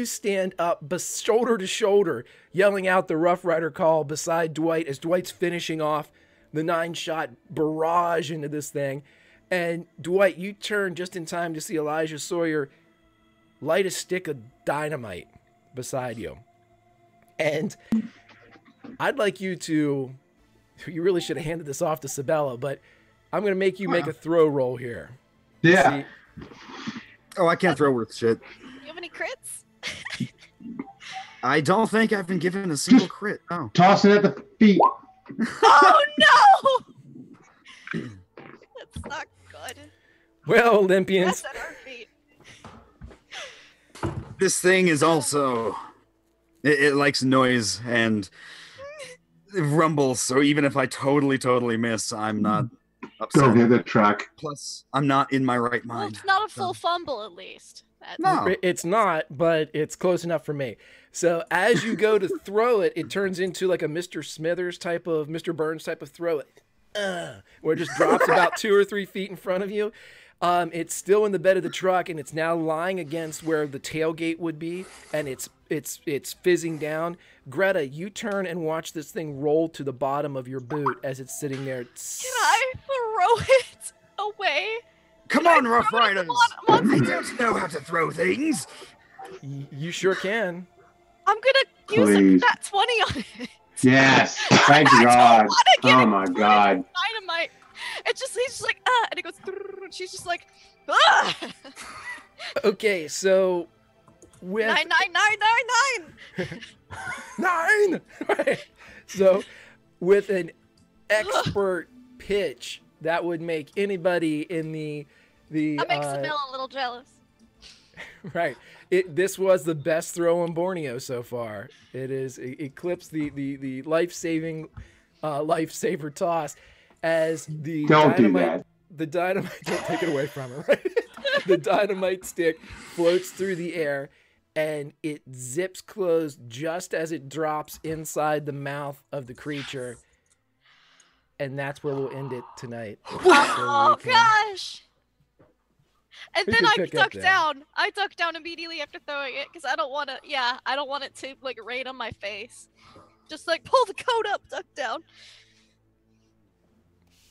stand up shoulder to shoulder, yelling out the Rough Rider call beside Dwight as Dwight's finishing off the 9-shot barrage into this thing. And Dwight, you turn just in time to see Elijah Sawyer light a stick of dynamite beside you. And I'd like you really should have handed this off to Sabella, but I'm going to make you make a throw roll here. Yeah. See, Oh, I can't throw worth shit. Do you have any crits? I don't think I've been given a single crit. Oh. Toss it at the feet. Oh no! That's not good. well, Olympians, That's at our feet. This thing is also... It likes noise and it rumbles, so even if I totally miss, I'm not upset. Go get the truck. Plus, I'm not in my right Well, mind. it's not a full fumble, at least. That's... No. it's not, but it's close enough for me. So as you go to throw it, it turns into like a Mr. Smithers type of, Mr. Burns type of throw it, where it just drops about 2 or 3 feet in front of you. It's still in the bed of the truck, and it's now lying against where the tailgate would be, and it's fizzing down. Greta, you turn and watch this thing roll to the bottom of your boot as it's sitting there. Can I throw it away? Come on, Rough Riders! I don't know how to throw things! You sure can. I'm gonna use a Please. nat 20 on it. Yes. Thank I don't God. wanna give Oh it my to God. Dynamite. He's just like, and it goes, and she's just like, ah! Okay, so with 99999. 9. Right. So with an expert pitch that would make anybody in the That makes Sabella a little jealous. right. This was the best throw on Borneo so far. It eclipsed the life-saving lifesaver toss as the Don't do dynamite, that. the dynamite, don't take it away from her, right? The dynamite stick floats through the air and it zips closed just as it drops inside the mouth of the creature. And that's where we'll end it tonight. Oh gosh! And We then can I pick up duck there. down. I duck down immediately after throwing it because I don't want to. Yeah, I don't want it to like rain on my face. Just like pull the coat up, duck down.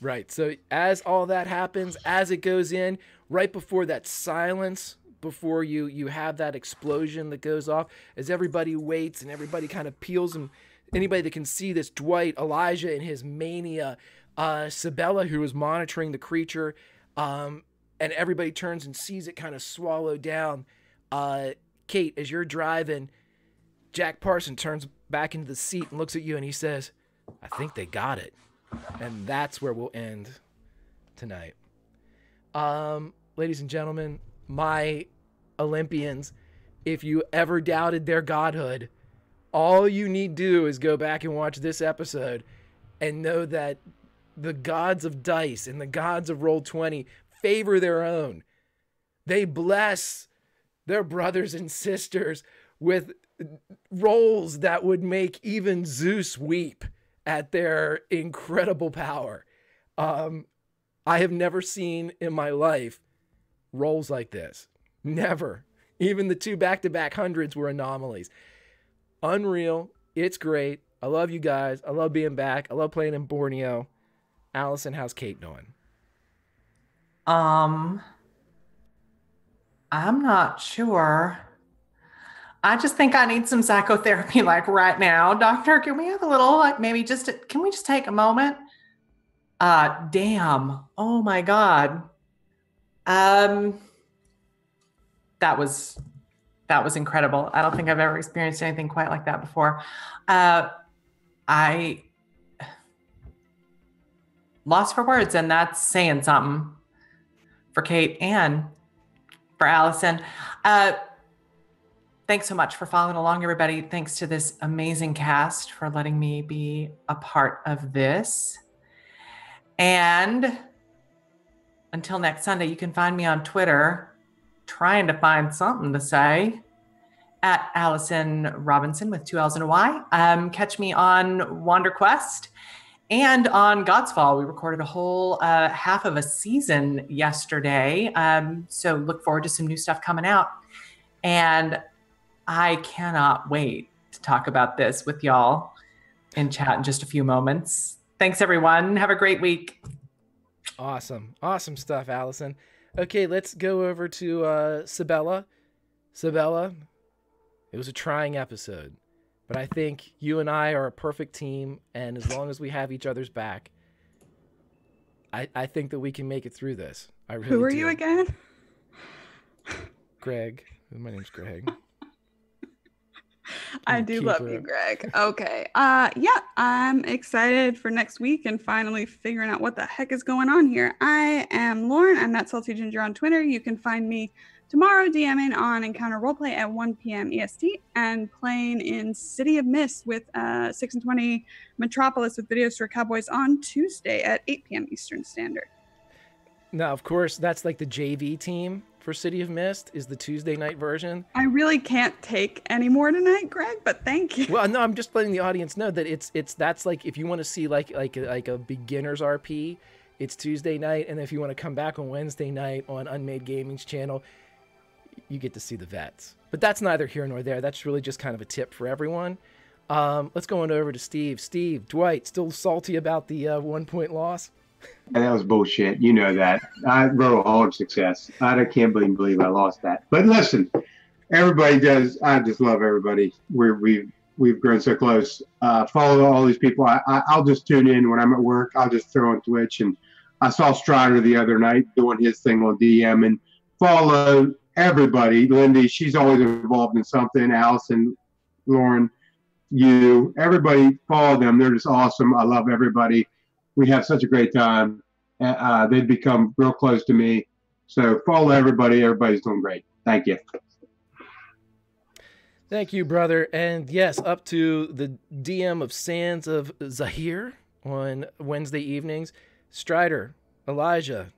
Right. So as all that happens, as it goes in, right before that silence, before you have that explosion that goes off, as everybody waits and everybody kind of peels, and anybody that can see this, Dwight, Elijah in his mania, Sabella, who is monitoring the creature, and everybody turns and sees it kind of swallow down. Kate, as you're driving, Jack Parson turns back into the seat and looks at you and he says, I think they got it. And that's where we'll end tonight. Ladies and gentlemen, my Olympians, if you ever doubted their godhood, all you need do is go back and watch this episode and know that the gods of dice and the gods of Roll20 favor their own. They bless their brothers and sisters with rolls that would make even Zeus weep at their incredible power. I have never seen in my life rolls like this. Never. Even the 2 back-to-back hundreds were anomalies. Unreal. It's great. I love you guys. I love being back. I love playing in Borneo. Allison, how's Kate doing? I'm not sure. I just think I need some psychotherapy like right now. Doctor, can we have a little, like maybe can we just take a moment? Damn. Oh my God. That was incredible. I don't think I've ever experienced anything quite like that before. I lost for words, and that's saying something for Kate and for Allison. Thanks so much for following along, everybody. Thanks to this amazing cast for letting me be a part of this. And until next Sunday, you can find me on Twitter trying to find something to say at Allison Robinson with 2 L's and a Y. Catch me on Wander Quest and on God's Fall. We recorded a whole half of a season yesterday. So look forward to some new stuff coming out. And I cannot wait to talk about this with y'all in chat in just a few moments. Thanks, everyone. Have a great week. Awesome. Awesome stuff, Allison. Okay, let's go over to Sabella. Sabella, it was a trying episode, but I think you and I are a perfect team, and as long as we have each other's back, I think that we can make it through this. I really do. Who are you again? Greg. My name's Greg. I do love you, Greg. Okay. Yeah, I'm excited for next week and finally figuring out what the heck is going on here. I am Lauren. I'm that salty ginger on Twitter. You can find me tomorrow DMing on Encounter Roleplay at 1 p.m. EST and playing in City of Mist with 6 and 20 Metropolis with Video Store Cowboys on Tuesday at 8 p.m. Eastern Standard. Now, of course, that's like the JV team for City of Mist is the Tuesday night version. I really can't take any more tonight, Greg, but thank you. Well, no, I'm just letting the audience know that that's like if you want to see like a beginner's RP, it's Tuesday night, and if you want to come back on Wednesday night on Unmade Gaming's channel, you get to see the vets. But that's neither here nor there. That's really just kind of a tip for everyone. Let's go on over to Steve. Steve, Dwight, still salty about the 1 point loss? And that was bullshit. You know that. I wrote a hard success. I can't believe I lost that. But listen, everybody does. I just love everybody. We've grown so close. Follow all these people. I'll just tune in when I'm at work. I'll just throw on Twitch. And I saw Strider the other night doing his thing on DM. And follow everybody. Lindy, she's always involved in something. Allison, Lauren, you, everybody, follow them. They're just awesome. I love everybody. We have such a great time. They've become real close to me. So follow everybody. Everybody's doing great. Thank you. Thank you, brother. And yes, up to the DM of Sands of Zahir on Wednesday evenings. Strider, Elijah,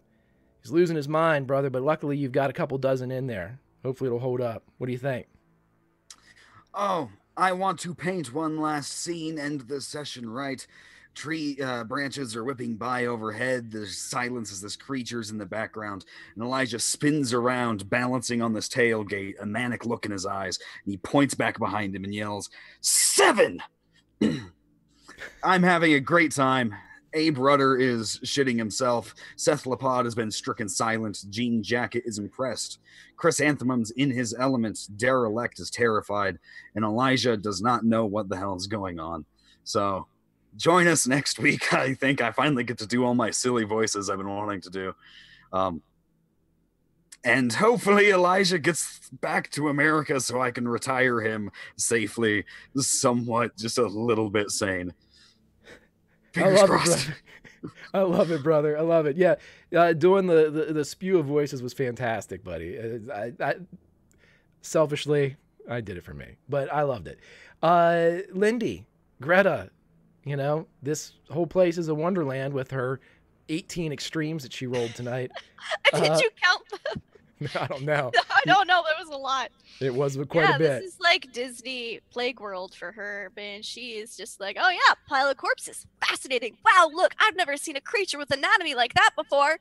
he's losing his mind, brother, but luckily you've got a couple dozen in there. Hopefully it'll hold up. What do you think? Oh, I want to paint one last scene, end the session right. Tree branches are whipping by overhead. There's silence as this creature's in the background. And Elijah spins around, balancing on this tailgate, a manic look in his eyes. And he points back behind him and yells, 7! I'm having a great time. Abe Rudder is shitting himself. Seth Lapod has been stricken silent. Jean Jacket is impressed. Chris Anthemum's in his element. Derelict is terrified. And Elijah does not know what the hell is going on. So join us next week. I think I finally get to do all my silly voices I've been wanting to do. And hopefully Elijah gets back to America so I can retire him safely, somewhat, just a little bit sane. Fingers crossed. I love it, brother. I love it. Yeah, doing the spew of voices was fantastic, buddy. Selfishly, I did it for me, but I loved it. Lindy, Greta, you know, this whole place is a wonderland with her 18 extremes that she rolled tonight. Did you count them? I don't know. I don't know. There was a lot. It was quite a bit. This is like Disney Plague World for her, man. She is just like, oh yeah, pile of corpses. Fascinating. Wow, look, I've never seen a creature with anatomy like that before.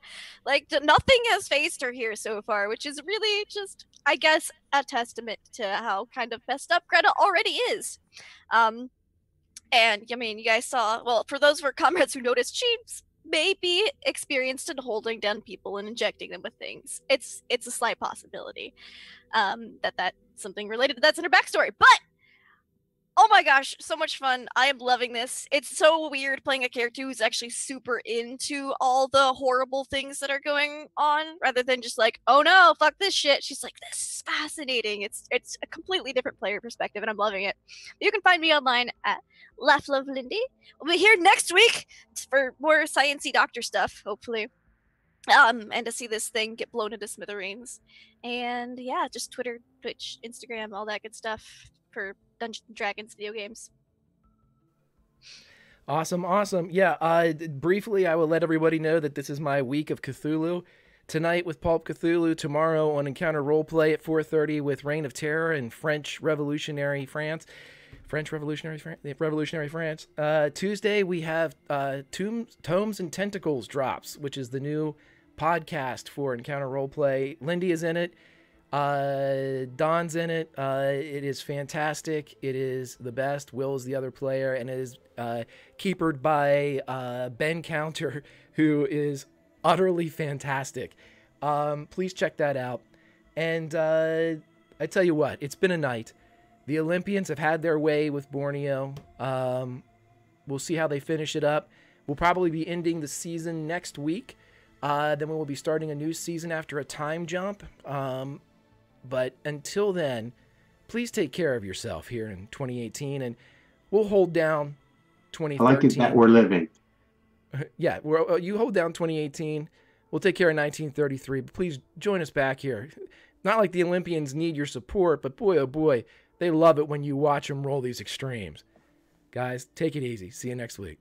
Like, nothing has faced her here so far, which is really just, I guess, a testament to how kind of messed up Greta already is. And I mean, you guys saw, well, for those of our comrades who noticed, she's maybe experienced in holding down people and injecting them with things. It's a slight possibility that's something related that's in her backstory. But oh my gosh, so much fun. I am loving this. It's so weird playing a character who's actually super into all the horrible things that are going on, rather than just like, oh no, fuck this shit. She's like, this is fascinating. It's a completely different player perspective, and I'm loving it. You can find me online at Laugh Love Lindy. We'll be here next week for more sciencey doctor stuff, hopefully. And to see this thing get blown into smithereens. And yeah, just Twitter, Twitch, Instagram, all that good stuff for Dungeons & Dragons video games. Awesome. Yeah, briefly, I will let everybody know that this is my week of Cthulhu. Tonight with Pulp Cthulhu, tomorrow on Encounter Roleplay at 4:30 with Reign of Terror in French Revolutionary France. Tuesday, we have Tomes and Tentacles drops, which is the new podcast for Encounter Roleplay. Lindy is in it. Don's in it. It is fantastic. It is the best. Will is the other player, and it is keepered by Ben Counter, who is utterly fantastic. Please check that out. And I tell you what, it's been a night. The Olympians have had their way with Borneo. We'll see how they finish it up. We'll probably be ending the season next week. Then we will be starting a new season after a time jump. But until then, please take care of yourself here in 2018, and we'll hold down 2013. I like it that we're living. Yeah, you hold down 2018. We'll take care of 1933. But please join us back here. Not like the Olympians need your support, but boy, oh boy, they love it when you watch them roll these extremes. Guys, take it easy. See you next week.